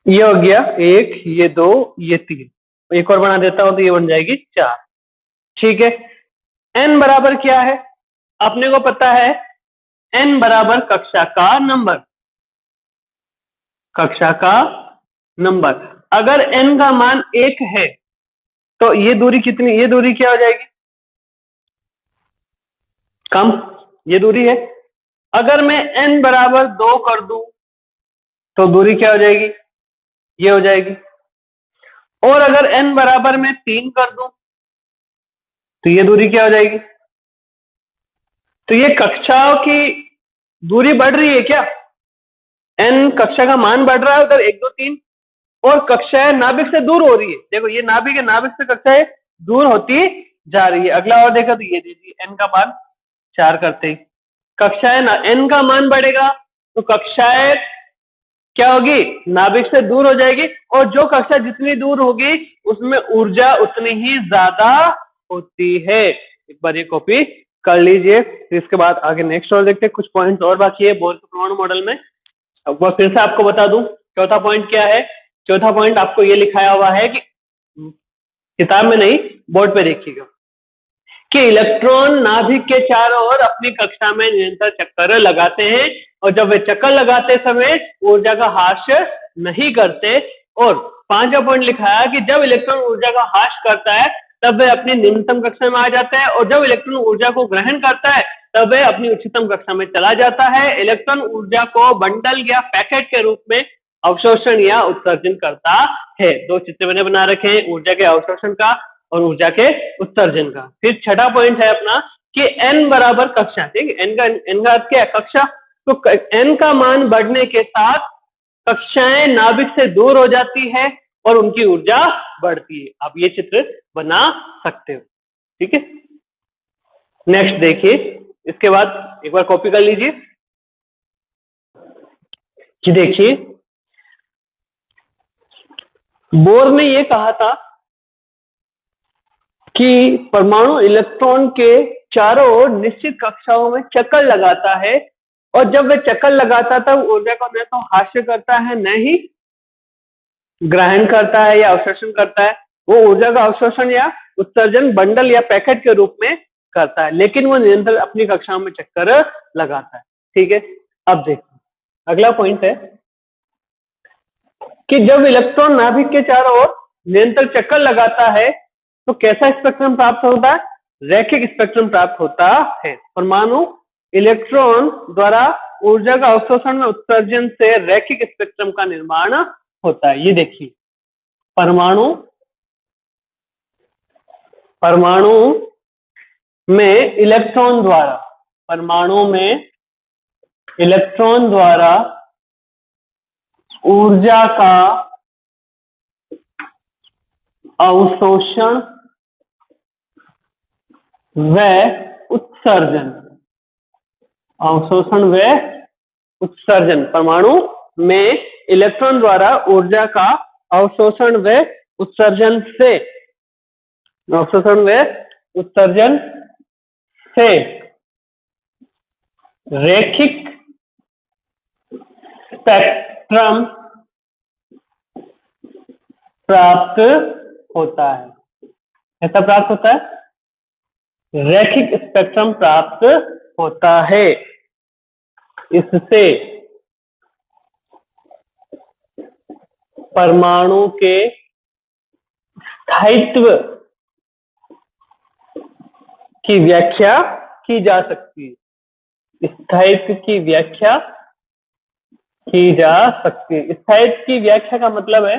ये हो गया एक, ये दो, ये तीन, एक और बना देता हूं तो ये बन जाएगी चार, ठीक है। एन बराबर क्या है, अपने को पता है, एन बराबर कक्षा का नंबर, कक्षा का नंबर। अगर एन का मान एक है तो ये दूरी कितनी, ये दूरी क्या हो जाएगी, कम, ये दूरी है। अगर मैं एन बराबर 2 कर दूं तो दूरी क्या हो जाएगी, ये हो जाएगी। और अगर एन बराबर मैं 3 कर दूं तो ये दूरी क्या हो जाएगी। तो ये कक्षाओं की दूरी बढ़ रही है क्या, एन कक्षा का मान बढ़ रहा है उधर 1 2 3, और कक्षाएं नाभिक से दूर हो रही है। देखो ये नाभिक है, नाभिक से कक्षाएं दूर होती जा रही है। अगला और देखा तो ये दीजिए, एन का मान 4 करते ही कक्षाएं एन का मान बढ़ेगा तो कक्षाएं क्या होगी, नाभिक से दूर हो जाएगी, और जो कक्षा जितनी दूर होगी उसमें ऊर्जा उतनी ही ज्यादा होती है। एक बार ये कॉपी कर लीजिए, फिर इसके बाद आगे नेक्स्ट और देखते हैं, कुछ पॉइंट्स और बाकी है बोर परमाणु मॉडल में। अब वह फिर से आपको बता दूं, चौथा पॉइंट क्या है। चौथा पॉइंट आपको ये लिखाया हुआ है कि किताब में नहीं, बोर्ड पे देखिएगा, कि इलेक्ट्रॉन नाभिक के चारों ओर अपनी कक्षा में निरंतर चक्कर लगाते हैं, और जब वे चक्कर लगाते समय ऊर्जा का ह्रास नहीं करते। और 5वां पॉइंट लिखा है कि जब इलेक्ट्रॉन ऊर्जा का ह्रास करता है तब वह अपनी निम्नतम कक्षा में आ जाता है, और जब इलेक्ट्रॉन ऊर्जा को ग्रहण करता है तब वह अपनी उच्चतम कक्षा में चला जाता है। इलेक्ट्रॉन ऊर्जा को बंडल या पैकेट के रूप में अवशोषण या उत्सर्जन करता है। दो चित्र मैंने बना रखे हैं, ऊर्जा के अवशोषण का और ऊर्जा के उत्सर्जन का। फिर छठा पॉइंट है अपना कि एन बराबर कक्षा, ठीक है, एन का अर्थ क्या है, कक्षा। तो एन का मान बढ़ने के साथ कक्षाएं नाभिक से दूर हो जाती है और उनकी ऊर्जा बढ़ती है। आप ये चित्र बना सकते हो, ठीक है। नेक्स्ट देखिए, इसके बाद एक बार कॉपी कर लीजिए कि देखिए बोर ने ये कहा था कि परमाणु इलेक्ट्रॉन के चारों ओर निश्चित कक्षाओं में चक्कर लगाता है, और जब वह चक्कर लगाता तब ऊर्जा को न तो ह्रास करता है, न ही ग्रहण करता है या अवशोषण करता है। वो ऊर्जा का अवशोषण या उत्सर्जन बंडल या पैकेट के रूप में करता है, लेकिन वो निरंतर अपनी कक्षाओं में चक्कर लगाता है, ठीक है। अब देखो अगला पॉइंट है कि जब इलेक्ट्रॉन नाभिक के चारों ओर निरंतर चक्कर लगाता है तो कैसा स्पेक्ट्रम प्राप्त होता है, रैखिक स्पेक्ट्रम प्राप्त होता है। परमाणु इलेक्ट्रॉन द्वारा ऊर्जा का अवशोषण में उत्सर्जन से रैखिक स्पेक्ट्रम का निर्माण होता है। ये देखिए परमाणु में इलेक्ट्रॉन द्वारा ऊर्जा का अवशोषण व उत्सर्जन, अवशोषण व उत्सर्जन, परमाणु में इलेक्ट्रॉन द्वारा ऊर्जा का अवशोषण व उत्सर्जन से, अवशोषण व उत्सर्जन से रैखिक स्पेक्ट्रम प्राप्त होता है। ऐसा प्राप्त होता है, रैखिक स्पेक्ट्रम प्राप्त होता है। इससे परमाणु के स्थायित्व की व्याख्या की जा सकती है। स्थायित्व की व्याख्या की जा सकती है। स्थायित्व की व्याख्या का मतलब है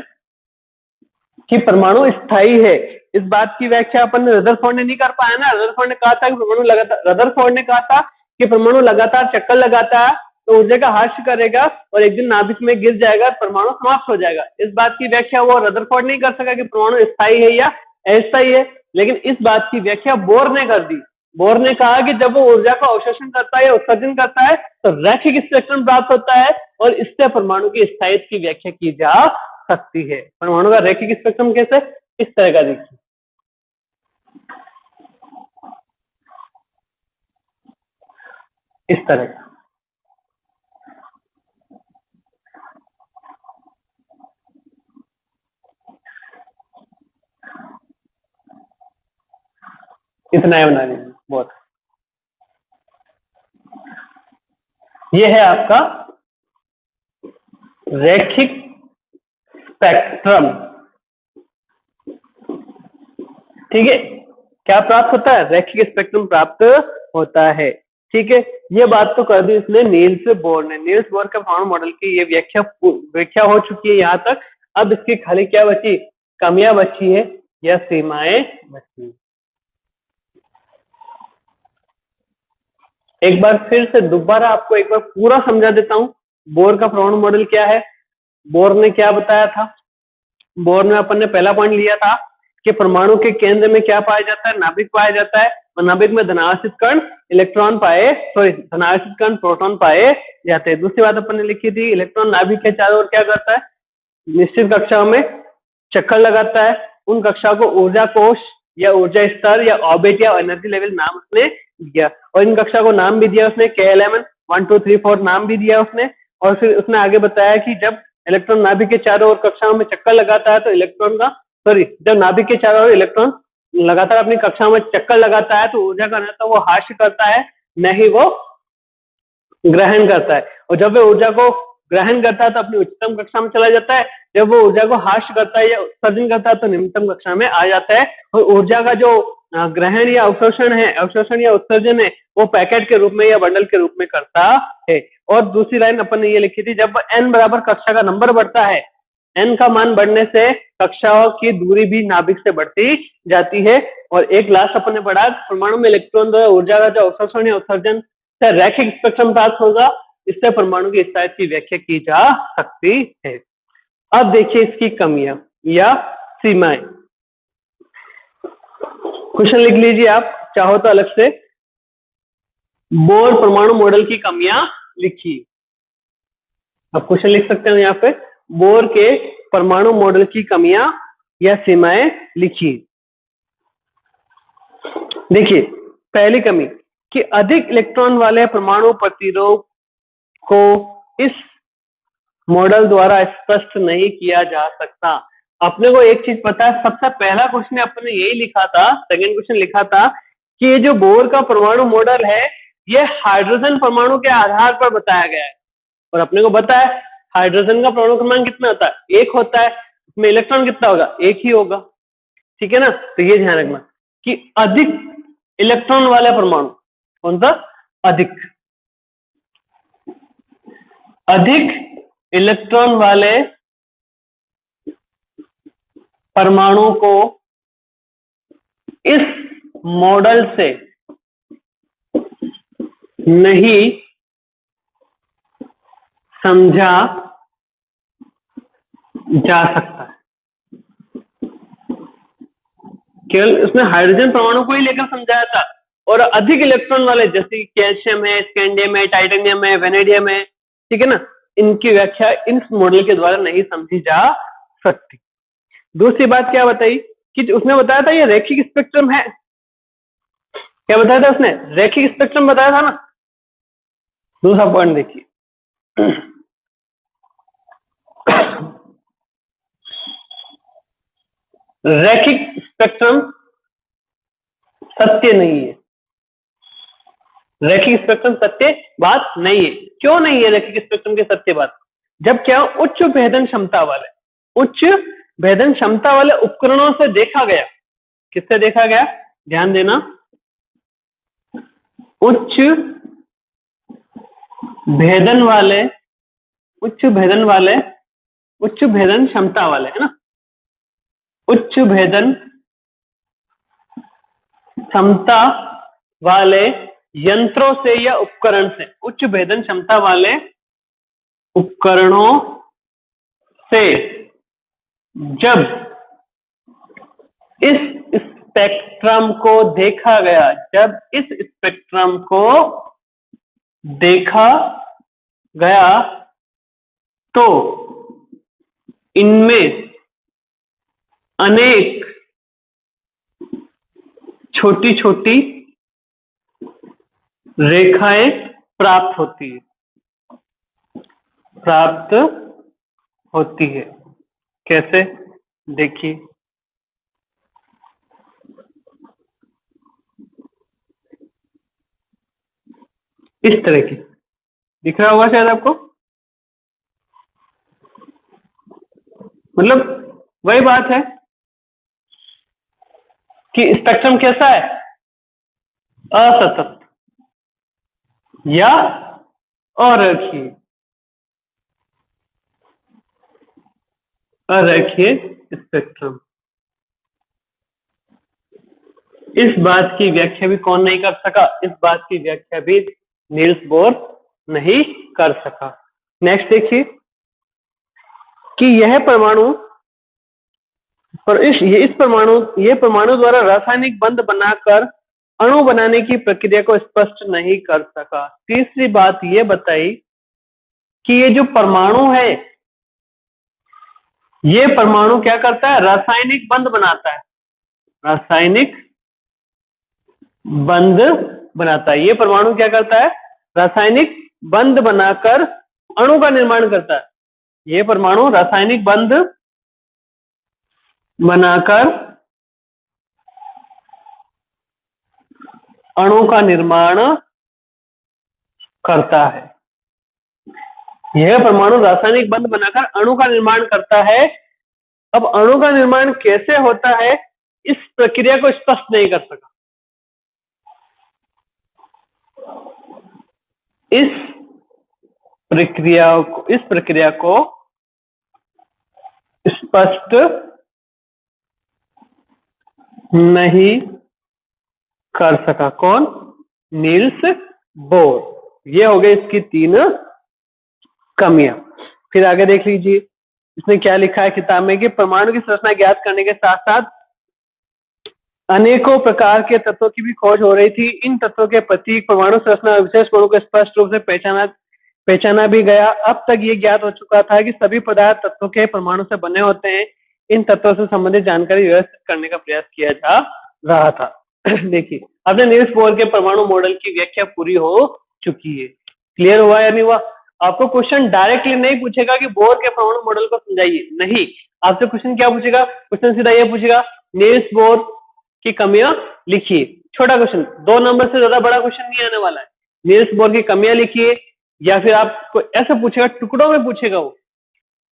कि परमाणु स्थायी है। इस बात की व्याख्या अपन रदरफोर्ड ने नहीं कर पाया ना। रदरफोर्ड ने कहा था कि परमाणु लगातार, रदरफोर्ड ने कहा था कि परमाणु लगातार चक्कर लगाता है तो ऊर्जा का ह्रास करेगा और एक दिन नाभिक में गिर जाएगा, परमाणु समाप्त हो जाएगा। इस बात की व्याख्या वो रदरफोर्ड नहीं कर सका कि परमाणु स्थायी है या अस्थायी है, लेकिन इस बात की व्याख्या बोर ने कर दी। बोर ने कहा कि जब वो ऊर्जा का अवशोषण करता है या उत्सर्जन करता है तो रैखिक स्पेक्ट्रम प्राप्त होता है और इससे परमाणु की स्थायित्व की व्याख्या की जा सकती है। परमाणु का रैखिक स्पेक्ट्रम कैसे, इस तरह का देखिए, इस तरह का। इतना ही बना लीजिए, बहुत। ये है आपका रैखिक स्पेक्ट्रम। ठीक है, क्या प्राप्त होता है, रैखिक स्पेक्ट्रम प्राप्त होता है। ठीक है, ये बात तो कर दी इसने नील्स बोर ने। नील्स बोर के परमाणु मॉडल की ये व्याख्या हो चुकी है यहाँ तक। अब इसकी खाली क्या बची, कमियां बची है या सीमाएं बची है। एक बार फिर से दोबारा आपको एक बार पूरा समझा देता हूं, बोर का परमाणु मॉडल क्या है। बोर ने क्या बताया था, बोर में अपन ने पहला पॉइंट लिया था कि परमाणु के केंद्र में क्या पाया जाता है, नाभिक पाया जाता है और नाभिक में धनावेशित कण इलेक्ट्रॉन पाए, सॉरी धनावेशित कण प्रोटॉन पाए जाते हैं। दूसरी बात अपन ने लिखी थी, इलेक्ट्रॉन नाभिक के चारों ओर क्या करता है, निश्चित कक्षाओं में चक्कर लगाता है। उन कक्षाओं को ऊर्जा कोश या ऊर्जा स्तर या ऑर्बिट या एनर्जी लेवल नाम उसने दिया और इन कक्षा को नाम भी दिया उसने, K11 1 2 3 4 नाम भी दिया उसने। और फिर उसने आगे बताया कि जब इलेक्ट्रॉन नाभिक के चारों ओर कक्षाओं में चक्कर लगाता है तो इलेक्ट्रॉन का, सॉरी जब नाभिक के चारों ओर इलेक्ट्रॉन लगातार अपनी कक्षाओं में चक्कर लगाता है तो ऊर्जा का न तो वो ह्रास करता है न ही वो ग्रहण करता है। और जब वो ऊर्जा को ग्रहण करता है तो अपनी उच्चतम कक्षा में चला जाता है, जब वो ऊर्जा को ह्रास करता है या उत्सर्जन करता है तो निम्नतम कक्षा में आ जाता है। और ऊर्जा का जो ग्रहण या अवशोषण है, अवशोषण या उत्सर्जन है, वो पैकेट के रूप में या बंडल के रूप में करता है। और दूसरी लाइन अपन ने ये लिखी थी, जब n बराबर कक्षा का नंबर बढ़ता है, n का मान बढ़ने से कक्षाओं की दूरी भी नाभिक से बढ़ती जाती है। और एक लास्ट अपन ने पढ़ा, परमाणु में इलेक्ट्रॉन द्वारा ऊर्जा का जो अवशोषण या उत्सर्जन से रैखिक स्पेक्ट्रम प्राप्त होगा, इससे परमाणु की स्थायित्व की व्याख्या की जा सकती है। अब देखिए इसकी कमियां या सीमाएं। क्वेश्चन लिख लीजिए आप चाहो तो अलग से, बोर परमाणु मॉडल की कमियां लिखिए। आप क्वेश्चन लिख सकते हैं यहाँ पे, बोर के परमाणु मॉडल की कमियां या सीमाएं लिखिए। देखिए पहली कमी कि अधिक इलेक्ट्रॉन वाले परमाणु प्रतिरोध को इस मॉडल द्वारा स्पष्ट नहीं किया जा सकता। अपने को एक चीज पता है, सबसे पहला क्वेश्चन अपने यही लिखा था, सेकंड क्वेश्चन लिखा था कि ये जो बोर का परमाणु मॉडल है ये हाइड्रोजन परमाणु के आधार पर बताया गया है। और अपने को पता है हाइड्रोजन का परमाणु क्रमांक कितना होता है, एक होता है, इसमें इलेक्ट्रॉन कितना होगा, एक ही होगा। ठीक है ना, तो ये ध्यान रखना कि अधिक इलेक्ट्रॉन वाले परमाणु, कौन सा, अधिक इलेक्ट्रॉन वाले परमाणु को इस मॉडल से नहीं समझा जा सकता है। केवल उसने हाइड्रोजन परमाणु को ही लेकर समझाया था, और अधिक इलेक्ट्रॉन वाले जैसे कैल्शियम है, स्कैंडियम है, टाइटेनियम है, वेनेडियम है, ठीक है ना, इनकी व्याख्या इस मॉडल के द्वारा नहीं समझी जा सकती। दूसरी बात क्या बताई कि उसने बताया था ये रैखिक स्पेक्ट्रम है। क्या बताया था उसने? रैखिक स्पेक्ट्रम बताया था ना। दूसरा पॉइंट देखिए, रैखिक स्पेक्ट्रम सत्य नहीं है। रैखिक स्पेक्ट्रम सत्य बात नहीं है। क्यों नहीं है रैखिक स्पेक्ट्रम की सत्य बात? जब क्या उच्च भेदन क्षमता वाले उपकरणों से देखा गया। किससे देखा गया? ध्यान देना, उच्च भेदन क्षमता वाले, है ना, उच्च भेदन क्षमता वाले यंत्रों से या उपकरण से, उच्च भेदन क्षमता वाले उपकरणों से जब इस स्पेक्ट्रम को देखा गया तो इनमें अनेक छोटी छोटी रेखाएं प्राप्त होती है। कैसे? देखिए, इस तरह की दिख रहा होगा शायद आपको। मतलब वही बात है कि स्पेक्ट्रम कैसा है? असतत या अरेखीय स्पेक्ट्रम। इस बात की व्याख्या भी कौन नहीं कर सका? इस बात की व्याख्या भी नील्स बोर नहीं कर सका। नेक्स्ट देखिए कि यह परमाणु द्वारा रासायनिक बंध बनाकर अणु बनाने की प्रक्रिया को स्पष्ट नहीं कर सका। तीसरी बात यह बताई कि ये जो परमाणु है, ये परमाणु क्या करता है? रासायनिक बंध बनाता है। ये परमाणु क्या करता है? रासायनिक बंध बनाकर अणु का निर्माण करता है। ये परमाणु रासायनिक बंध बनाकर अणु का निर्माण करता है। यह परमाणु रासायनिक बंध बनाकर अणु का निर्माण करता है। अब अणु का निर्माण कैसे होता है, इस प्रक्रिया को स्पष्ट नहीं कर सका। इस प्रक्रिया को स्पष्ट नहीं कर सका। कौन? Niels Bohr. ये हो गए इसकी 3 कमियां। फिर आगे देख लीजिए, इसने क्या लिखा है किताब में कि परमाणु की संरचना ज्ञात करने के साथ साथ अनेकों प्रकार के तत्वों की भी खोज हो रही थी। इन तत्वों के प्रतीक, परमाणु संरचना और विशेष गुणों को स्पष्ट रूप से पहचाना भी गया। अब तक ये ज्ञात हो चुका था कि सभी पदार्थ तत्वों के परमाणु से बने होते हैं। इन तत्वों से संबंधित जानकारी व्यवस्थित करने का प्रयास किया जा रहा था। देखिए, अपने नील्स बोर के परमाणु मॉडल की व्याख्या पूरी हो चुकी है। क्लियर हुआ या नहीं हुआ? आपको क्वेश्चन डायरेक्टली नहीं पूछेगा कि बोर के परमाणु मॉडल को समझाइए, नहीं। आपसे क्वेश्चन क्या पूछेगा? क्वेश्चन सीधा ये पूछेगा, नील्स बोर की कमियां लिखिए। छोटा क्वेश्चन, 2 नंबर से ज्यादा बड़ा क्वेश्चन नहीं आने वाला है। नील्स बोर की कमियां लिखिए, या फिर आपको ऐसे पूछेगा, टुकड़ों में पूछेगा वो।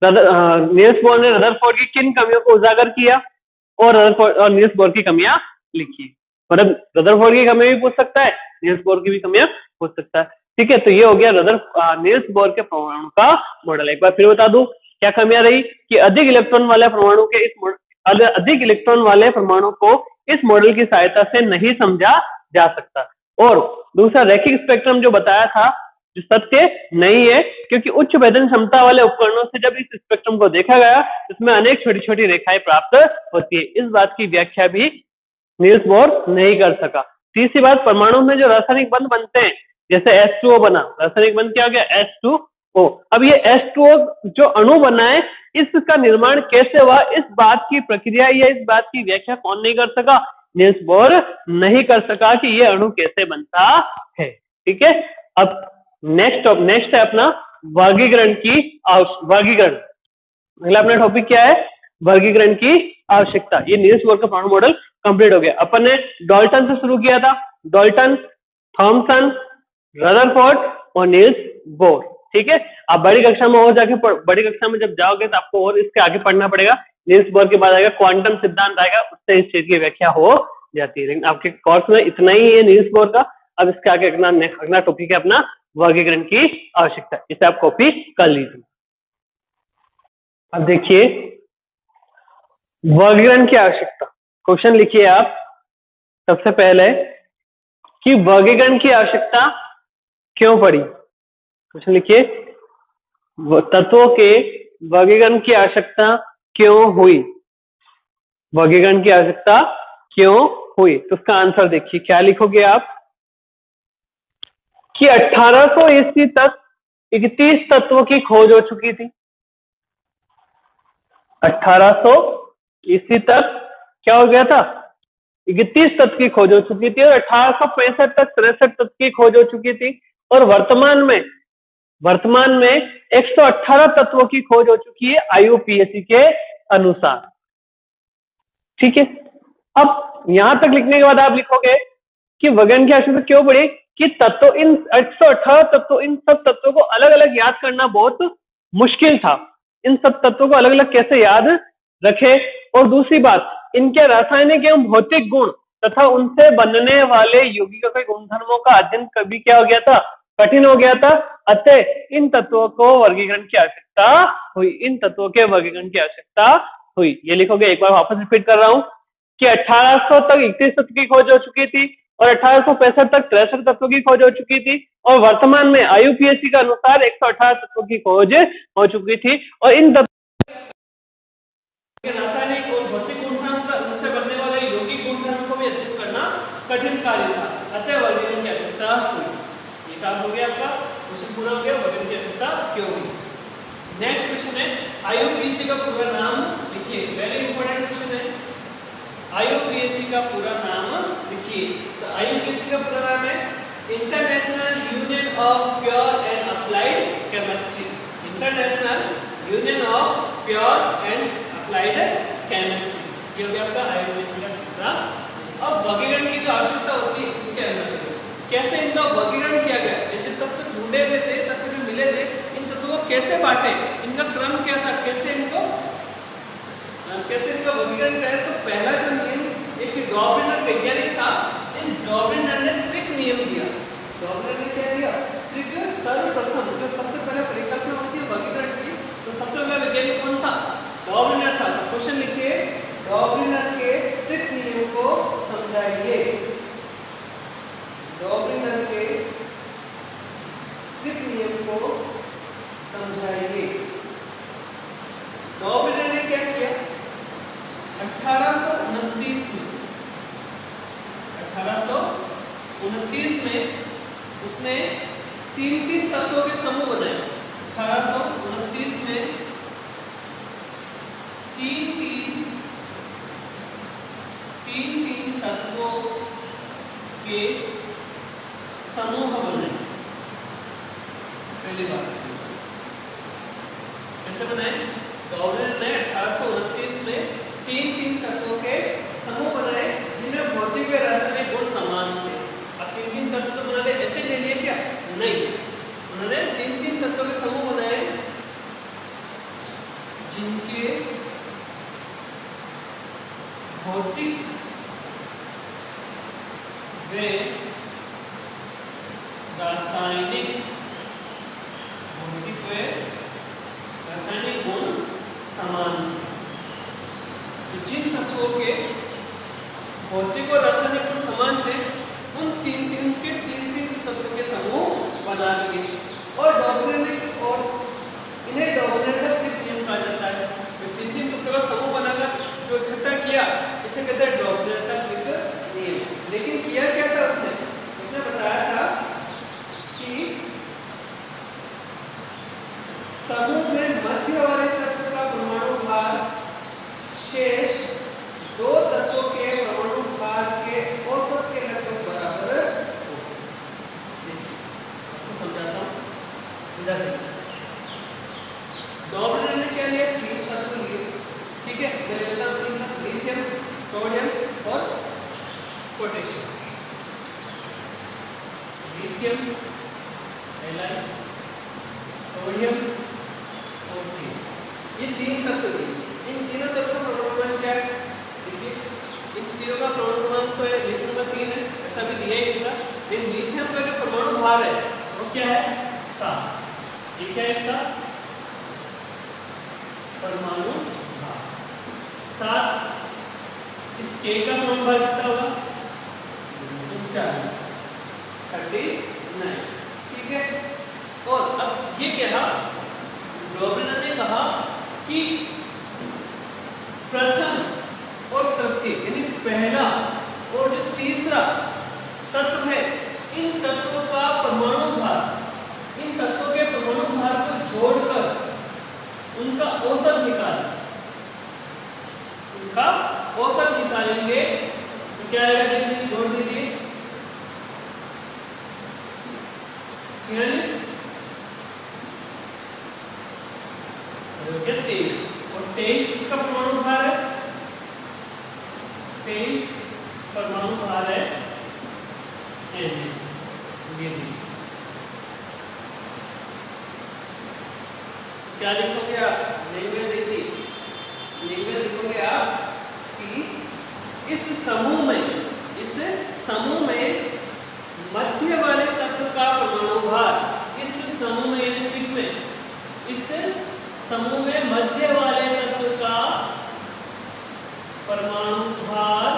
नील्स बोर ने रदरफोर्ड की किन कमियों को उजागर किया, और नील्स बोर की कमियां लिखिए। मतलब रदरफोर्ड की कमियां भी पूछ सकता है, नील्स बोर की भी कमियां पूछ सकता है। ठीक है, तो ये हो गया नील्स बोर के परमाणु का मॉडल। एक बार फिर बता दूं क्या कमियां रही कि अधिक इलेक्ट्रॉन वाले परमाणु को इस मॉडल की सहायता से नहीं समझा जा सकता। और दूसरा, रैखिक स्पेक्ट्रम जो बताया था, जो सत्य नहीं है, क्योंकि उच्च भेदन क्षमता वाले उपकरणों से जब इस स्पेक्ट्रम को देखा गया, इसमें अनेक छोटी छोटी रेखाएं प्राप्त होती है। इस बात की व्याख्या भी नील्स बोर नहीं कर सका। तीसरी बात, परमाणु में जो रासायनिक बंध बनते हैं, जैसे H2O बना, रासायनिक बंध क्या हो गया, H2O। अब ये H2O जो अणु बना है, इसका निर्माण कैसे हुआ, इस बात की प्रक्रिया या इस बात की व्याख्या कौन नहीं कर सका, नील्स बोर नहीं कर सका कि ये अणु कैसे बनता है। ठीक है, अब नेक्स्ट है अपना वर्गीकरण की वर्गीकरण। अगला अपना टॉपिक क्या है, वर्गीकरण की आवश्यकता। ये नील्स बोर का परमाणु मॉडल कंप्लीट हो गया। अपन ने डाल्टन से शुरू किया था, डाल्टन, थॉमसन, रदरफोर्ड और नील्स बोर। ठीक है, आप बड़ी कक्षा में और जाके बड़ी कक्षा में जब जाओगे तो आपको और इसके आगे पढ़ना पड़ेगा। नील्स बोर के बाद आएगा क्वांटम सिद्धांत आएगा, उससे इस चीज की व्याख्या हो जाती है। लेकिन आपके कोर्स में इतना ही है नील्स बोर का। अब इसके आगे अगला टॉपिक है अपना वर्गीकरण की आवश्यकता। इसे आप कॉपी कर लीजिए। अब देखिए वर्गीकरण की आवश्यकता, क्वेश्चन लिखिए आप सबसे पहले कि वर्गीकरण की आवश्यकता क्यों पड़ी। क्वेश्चन लिखिए, तत्वों के वर्गीकरण की आवश्यकता क्यों हुई, वर्गीकरण की आवश्यकता क्यों हुई। तो उसका आंसर देखिए, क्या लिखोगे आप कि 1800 ईस्वी तक 31 तत्वों की खोज हो चुकी थी। 1800 ईस्वी तक क्या हो गया था, 31 तत्व की खोज हो चुकी थी, और 1865 तक 63 तत्व की खोज हो चुकी थी, और वर्तमान में 118 तत्वों की खोज हो चुकी है IUPAC के अनुसार। ठीक है, अब यहां तक लिखने के बाद आप लिखोगे कि वर्गीकरण की आवश्यकता क्यों पड़ी, कि तत्व इन 118 तत्वों, इन सब तत्वों को अलग अलग याद करना बहुत मुश्किल था। इन सब तत्वों को अलग अलग कैसे याद रखे, और दूसरी बात, इनके रासायनिक एवं भौतिक गुण तथा उनसे बनने वाले यौगिकों के गुणधर्मों का अध्ययन कभी क्या हो गया था, कठिन हो गया था। अतः इन तत्वों को वर्गीकरण की आवश्यकता हुई, इन तत्वों के वर्गीकरण की आवश्यकता हुई। ये लिखोगे, एक बार वापस रिपीट कर रहा हूं कि 1800 तक 31 तत्व की खोज हो चुकी थी, और 1865 तक 63 तत्वों की खोज हो चुकी थी, और वर्तमान में IUPAC के अनुसार 118 तत्वों की खोज हो चुकी थी। और इन रासायनिक और भौतिक गुणधर्म का उनसे बनने वाले यौगिक गुणधर्म को भी अध्ययन करना कठिन कार्य था। अतः वर्गीकरण की आवश्यकता हुई। ये काम हो गया आपका, क्वेश्चन पूरा हो गया, वर्गीकरण की आवश्यकता क्यों हुई। नेक्स्ट क्वेश्चन है, IUPAC का पूरा नाम लिखिए। वेरी इंपॉर्टेंट क्वेश्चन है, IUPAC का पूरा नाम लिखिए। तो IUPAC का पूरा नाम है international union of pure and applied chemistry. International union of pure and applied chemistry, ये हो गया आपका IUPAC का दूसरा। अब वर्गीकरण की जो आवश्यकता होती है उसके अंदर कैसे इनका वर्गीकरण किया गया, जैसे तत्व ढूंढे हुए थे, तत्व जो मिले थे, इन तत्वों को कैसे बांटे, इनका क्रम क्या था, कैसे इनका वर्गीकरण करें। तो पहला जो नियम, एक डॉर्विनर वैज्ञानिक था, इस डॉर्विनर ने त्रिक नियम दिया। डॉर्विनर ने क्या दिया, त्रिक। सर्वप्रथम जो सबसे पहले परिकल्पना होती है वर्गीकरण की, तो सबसे पहला वैज्ञानिक कौन था, डॉर्विनर था। तो क्वेश्चन लिखिए, डॉर्विनर के त्रिक नियम को समझाइए। डॉर्विनर के त्रिक नियम को समझाइए। डॉर्विनर ने क्या किया, 1829 में उसने तीन तत्वों के समूह बनाए। 1829 में तीन तत्वों के समूह बनाए। पहली बात कैसे बनाए, डॉर्विनर ने 1829 में तीन तत्वों के समूह बनाए जिनमें भौतिक व रासायनिक गुण समान थे। अब तीन तत्व तो उन्होंने ऐसे ले लिए क्या, नहीं, उन्होंने तीन तत्वों के समूह बनाए जिनके भौतिक व रासायनिक गुण समान थे। जिन तत्वों के भौतिक और रासायनिक गुण समान थे, उन तीन तत्वों के समूह बना दिए। और डॉर्विनर और इन्हें डॉर्विनर का त्रिक नियम कहा जाता है। तो तीन तत्वों का समूह बनाकर जो इकट्ठा किया, इसे कहते हैं डॉर्विनर का त्रिक नियम। लेकिन किया क्या था समूह में मध्य वाले तत्व का परमाणु भार शेष दो तत्वों के परमाणु भार के औसत के लगभग बराबर होगा। आपको समझाता हूँ, इधर डॉबलर ने क्या लिया, तीन तत्व लिए, ठीक है, लिथियम, सोडियम और पोटेशियम। लिथियम, सोडियम और ये तीन तत्व दिए। इन तीनों तत्वों का परमाणु क्या है, देखिए इन तीनों का परमाणु तो लिथियम का 3 है, ऐसा भी दिया ही था। लेकिन लिथियम का जो परमाणु भार है वो क्या है, 7। ये क्या है इसका परमाणु भार 7। इस K का परमाणु भार कितना होगा, 39, ठीक है। और अब ये क्या, डॉबलर ने कहा कि प्रथम और तृतीय यानी पहला और जो तीसरा तत्व है, इन तत्वों का परमाणु भार, इन तत्वों के परमाणु भार को जोड़कर उनका औसत निकालें, उनका औसत निकालेंगे तो क्या आएगा, देखिए जोड़ दीजिए 46 23 और 23 किसका परमाणु भार है, 23 परमाणु भार है ये क्या लिखोगे आप, देखिए लिखोगे आप कि इस समूह में मध्य वाले तत्व का परमाणु भार, इस समूह में इस समूह में मध्य वाले तत्व का परमाणु भार,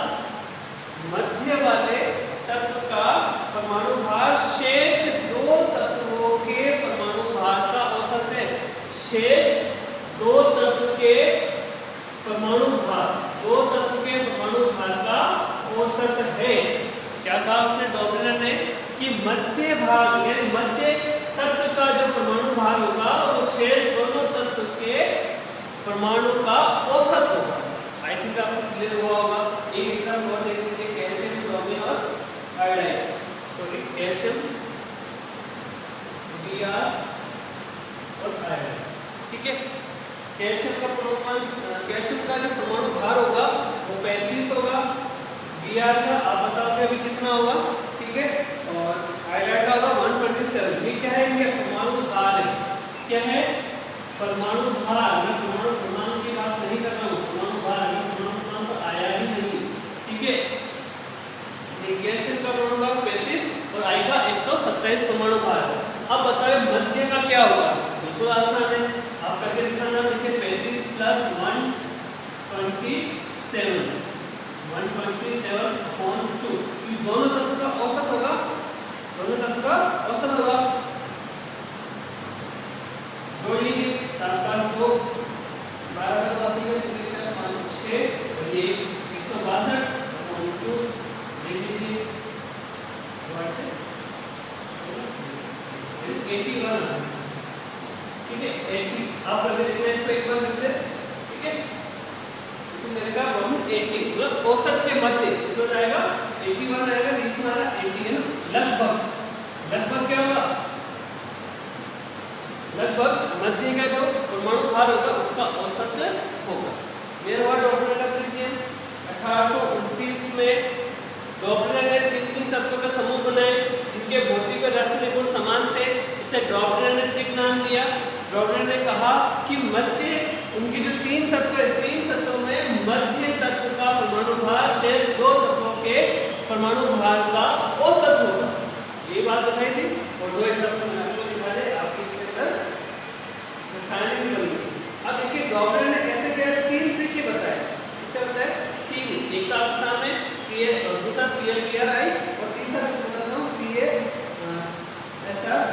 मध्य वाले तत्व का परमाणु भार शेष दो तत्वों के परमाणु भार का औसत है। शेष दो तत्व के परमाणु भार, दो तत्व के परमाणु भार का औसत है। क्या कहा उसने, डॉबलर ने, कि मध्य भाग यानी मध्य तत्व का जो परमाणु भार होगा वो शेष दोनों तत्व के परमाणु का औसत होगा। आई थिंक आपको क्लियर हुआ होगा। एक एग्जांपल और देख लीजिए, कैल्शियम, क्रोमियम और आयोडाइन, सॉरी कैल्शियम, Br और आयोडाइन, ठीक है। कैल्शियम का जो परमाणु भार होगा वो 35 होगा, Br का आप बताओगे अभी कितना होगा, ठीक है, और आयोडाइन का होगा 127। ये क्या है, ये परमाणु भार है। क्या है, परमाणु भार। मैं परमाणु क्रमांक की बात नहीं कर रहा हूँ, परमाणु भार, परमाणु क्रमांक तो आया ही नहीं, ठीक है। कैल्शियम का परमाणु भार 35 और आई का 127 परमाणु भार है। अब बताओ मध्य का क्या होगा, बिल्कुल आसान है, आप करके दिखाना। देखिए 35 प्लस 127/2, दोनों तत्व का औसत होगा, दोनों तत्व का औसत होगा। जोड़ लीजिए 7 + 2 12 का 5 6 और ये 162/2 लिख लीजिए, 81, ठीक है। 80 आप करके देखना है इसको एक बार फिर से, ठीक है। इसमें मिलेगा 180 मतलब औसत के मध्य, इसमें जाएगा 81 आएगा, इसमें आएगा 80 है ना, लगभग क्या होगा, लगभग मध्य का जो परमाणु भार होगा उसका औसत होगा। ये हुआ डॉपलर का ट्रिक। 1829 में डॉपलर ने 3 तत्वों का समूह बनाए जिनके भौतिक और रासायनिक गुण समान थे। इसे डॉपलर ने ट्रिक नाम दिया। डॉपलर ने कहा कि मध्य, उनके जो 3 तत्व है, 3 तत्वों में मध्य तत्व का परमाणु भार शेष 2 तत्वों के परमाणु भार का औसत होगा। ये बात बताई थी और 2 एग्जांपल मैं आपको दिखा दे, आपकी रसायनिक भी बनी। अब देखिए डॉपलर ने ऐसे क्या 3 ट्रिक बताए, क्या बताया, 3। एक तो आपके सामने Ca और दूसरा ClBr और तीसरा मैं बताता हूँ CaSr।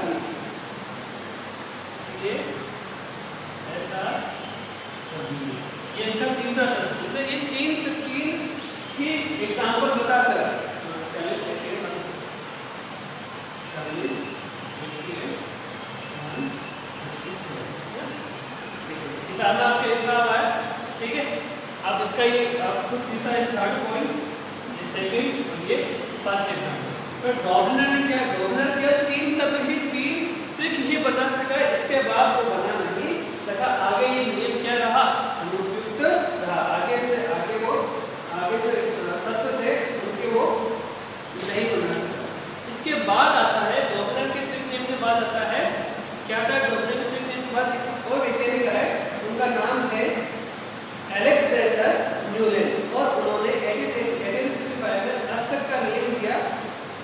ये इसका तीसरा तत्व, इसमें ये 3 ही एग्जांपल बता सका। 40 सेकंड 40 1 37 किताब में आपके लिखा हुआ है, ठीक है। आप इसका ये आपको तीसरा थर्ड पॉइंट, ये सेकंड और ये फर्स्ट एग्जाम्पल। तो डॉर्नर ने क्या, डॉर्नर केवल 3 तत्व ही 3 ट्रिक ही बना सका, इसके बाद वो बना नहीं सका। आगे ये नियम क्या रहा, अनुपयुक्त रहा। आगे से आगे वो आगे जो तत्व थे उनके वो नहीं बना सका। इसके बाद आता है डॉर्नर के ट्रिक नियम के बाद आता है क्या था, डॉर्नर के ट्रिक नियम के बाद एक और वैज्ञानिक है, उनका नाम है अलेक्जेंडर न्यूलैंड, और उन्होंने 1865 में अष्टक का नियम दिया।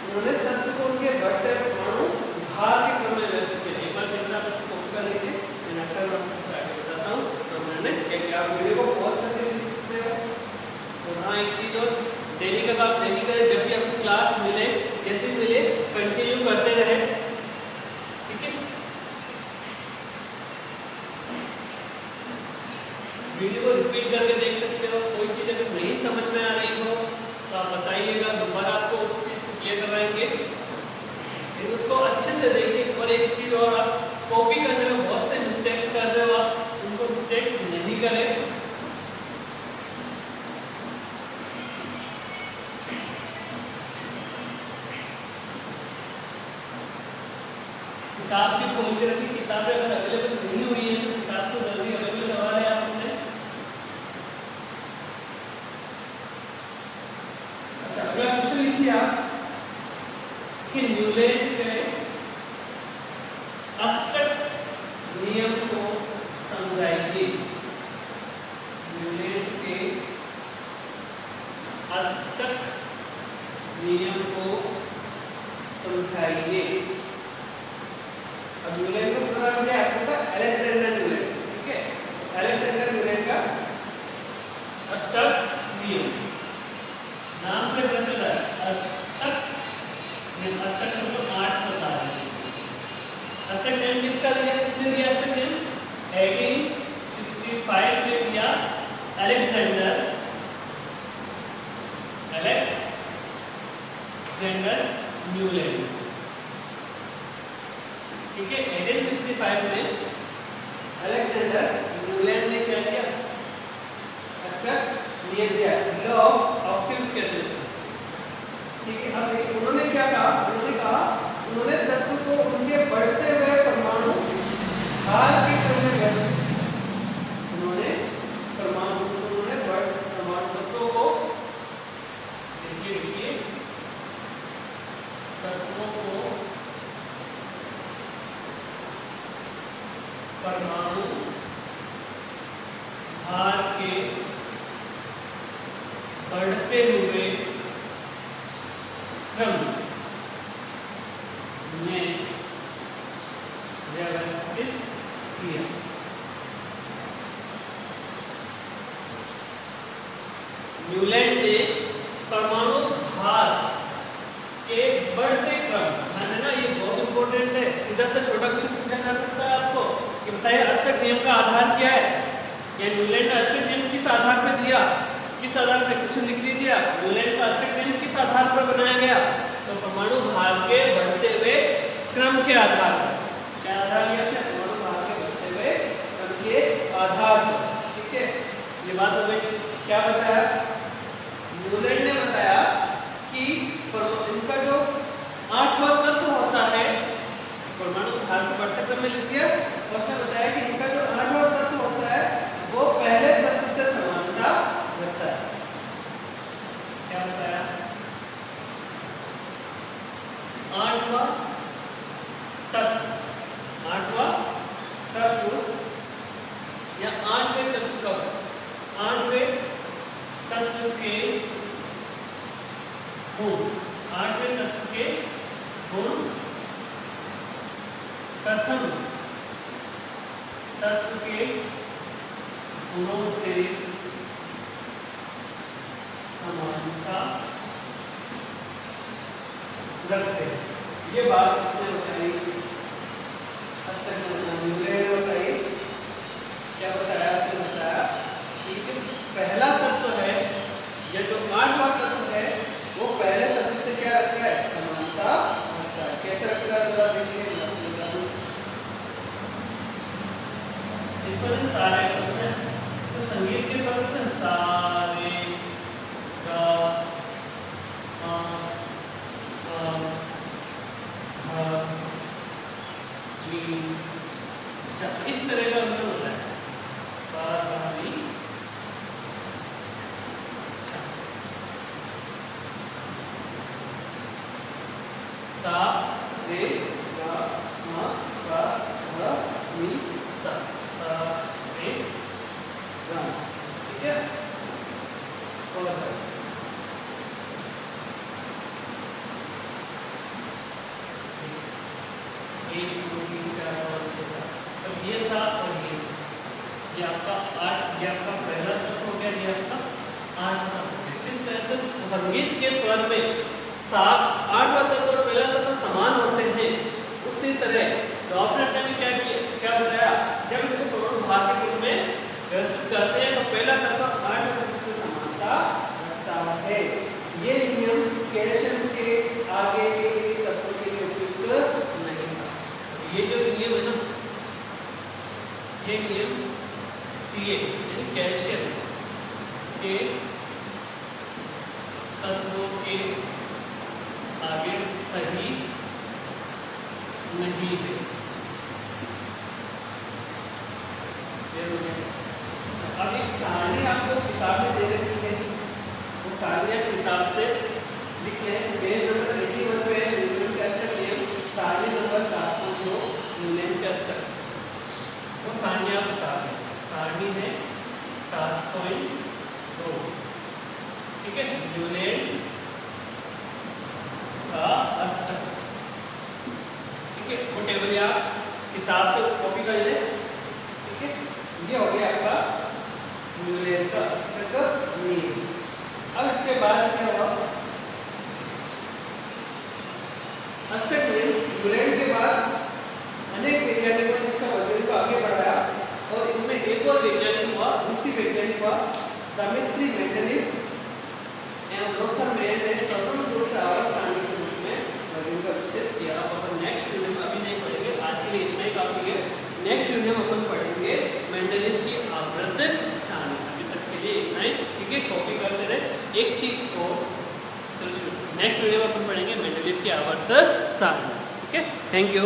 उन्होंने तत्व को उनके बढ़ते परमाणु भार के क्रम में व्यवस्थित किया। एक बार फिर से आप इसको कॉपी कर लीजिए, मैं अक्सर आपको आगे बताता हूँ। तो उन्होंने क्या किया, आप वीडियो को पॉज करके देख सकते हो। तो हाँ, एक चीज और, डेली का काम डेली करें, जब भी आपको क्लास मिले जैसे भी मिले कंटिन्यू करते रहे, ठीक है। वीडियो को रिपीट करके देख सकते हो। कोई चीज़ अगर नहीं समझ में आ रही हो तो आप बताइएगा, दोबारा आपको उस चीज़ को क्लियर कराएंगे, लेकिन उसको अच्छे से देखिए। और एक चीज़ और, आप कॉपी करने में बहुत से मिस्टेक्स कर रहे हो, आप उनको मिस्टेक्स नहीं करें। किताब भी खोल के रखिए, किताबें अगर अवेलेबल नहीं हुई है तो किताब को जल्दी अवेलेबल करवा लें आप अपने। अच्छा, अगला क्वेश्चन लिखिए आप कि न्यूलैंड के अष्टक नियम को समझाइए। न्यूलैंड के अष्टक नियम को समझाइए। अब न्यूलैंड का पूरा नाम क्या है आपका, अलेक्जेंडर न्यूलैंड, ठीक है। अलेक्जेंडर न्यूलैंड का अष्टक नियम, नाम से पता चला अष्टक नियम। अष्टक शब्द 8 होता है। अष्टक नियम किसका दिया, किसने दिया अष्टक नियम, 1865 में दिया अलेक्जेंडर न्यूलैंड, ठीक है। 1865 में अलेक्जेंडर न्यूलैंड ने क्या किया, अष्टक नियम दिया, लॉ ऑफ ऑक्टेव्स कहते हैं इसको, ठीक है। अब देखिए उन्होंने क्या कहा, उन्होंने तत्व को उनके बढ़ते हुए परमाणु भार के क्रम में व्यवस्थित, उन्होंने परमाणु तत्वों को देखिए तत्वों को परमाणु भार के बढ़ते हुए क्रम में व्यवस्थित किया। न्यूलैंड ने परमाणु भार के बढ़ते क्रम, है ना, ये बहुत इंपॉर्टेंट है। सीधा सा छोटा क्वेश्चन पूछा जा सकता है आपको कि बताइए अष्टक नियम का आधार क्या है, या न्यूलैंड ने अष्टक नियम किस आधार पर दिया, किस आधार पर, क्वेश्चन लिख लीजिए आप, न्यूलैंड का अष्टक नियम किस आधार पर बनाया गया, तो परमाणु भार के बढ़ते हुए क्रम के आधार पर। क्या आधार लिया है, परमाणु भार के बढ़ते हुए क्रम के आधार पर, ठीक है। ये बात हो गई। क्या बताया न्यूलैंड ने, बताया कि इनका जो 8वां तत्व होता है, परमाणु भार के बढ़ते क्रम में लिख दिया, और उसने बताया कि इनका जो 8वां तत्व होता है वो पहले तत्व से समानता रखता है। क्या बताया, 8वां तत्व या 8वें तत्व का, 8वें तत्व के गुण, 8वें तत्व के गुण प्रथम तत्व के गुणों से समानता रखते हैं। ये बात इसने बताई, अष्टक न्यूलैंड ने बताई। क्या बताया, इसने बताया कि जो पहला तत्व है या जो 8वां तत्व है वो पहले तत्व से क्या रखता है, समानता रखता है। कैसे रखता है, जरा देखिए। इस पर सारे उसमें संगीत के साथ में सारे गा मा पा धा नी सा, इस तरह का उनका होता है पा धा नी सा रे गा मा पा धा नी सा रे गा, ठीक है। और एक दो तीन चार पाँच छः सात, अब ये सात और ये सात, ये आपका 8, ये आपका पहला तत्व हो गया, ये आपका 8 तत्व हो गया। जिस तरह से संगीत के स्वर में 7 8वां तत्व और पहला तत्व समान होते हैं, उसी तरह डॉपलर ने भी क्या बताया, जब इनको परमाणु भार के रूप में व्यवस्थित करते हैं तो पहला तत्व 8वां तत्व से समानता रखता है। ये नियम कैल्शियम के आगे के तत्वों के लिए उपयुक्त नहीं था। ये जो नियम है ना, ये नियम Ca यानी कैल्शियम के तत्वों के आगे सही नहीं है। अब एक सारणी आपको किताब में दे रखी है, वो सारणी आप किताब से लिख लें। पेज नंबर 81 पे न्यूटन का अष्टक नियम, सारणी नंबर 7.2 न्यूटन का अष्टक, वो सारणी आप बता दें। सारणी है 7.2, ठीक है, न्यूटन का अष्टक, ठीक है। वो टेबल आप किताब से कॉपी कर ले, ठीक है। ये हो गया आपका न्यूटन का अष्टक नियम। अब इसके बाद क्या हुआ, अष्टक नियम न्यूटन के बाद अनेक वैज्ञानिकों ने इसका वर्जन को आगे बढ़ाया और इनमें एक और वैज्ञानिक हुआ, दूसरी वैज्ञानिक हुआ दमित्री मेंडेलीव एवं लोथर मेयर ने स्वतंत्र रूप से आवर्त सारणी के रूप में वर्जन का विकसित किया। अब अपन नेक्स्ट वीडियो में अभी नहीं पढ़ेंगे, आज के लिए इतना ही काफी है। नेक्स्ट वीडियो में अपन पढ़ेंगे मेंडेलीव की आवर्त सारणी। अभी तक के लिए इतना ही, ठीक है। कॉपी करते रहे एक चीज को। चलो नेक्स्ट वीडियो में अपन पढ़ेंगे मेंडेलीव की आवर्त सारणी, ठीक है। Thank you.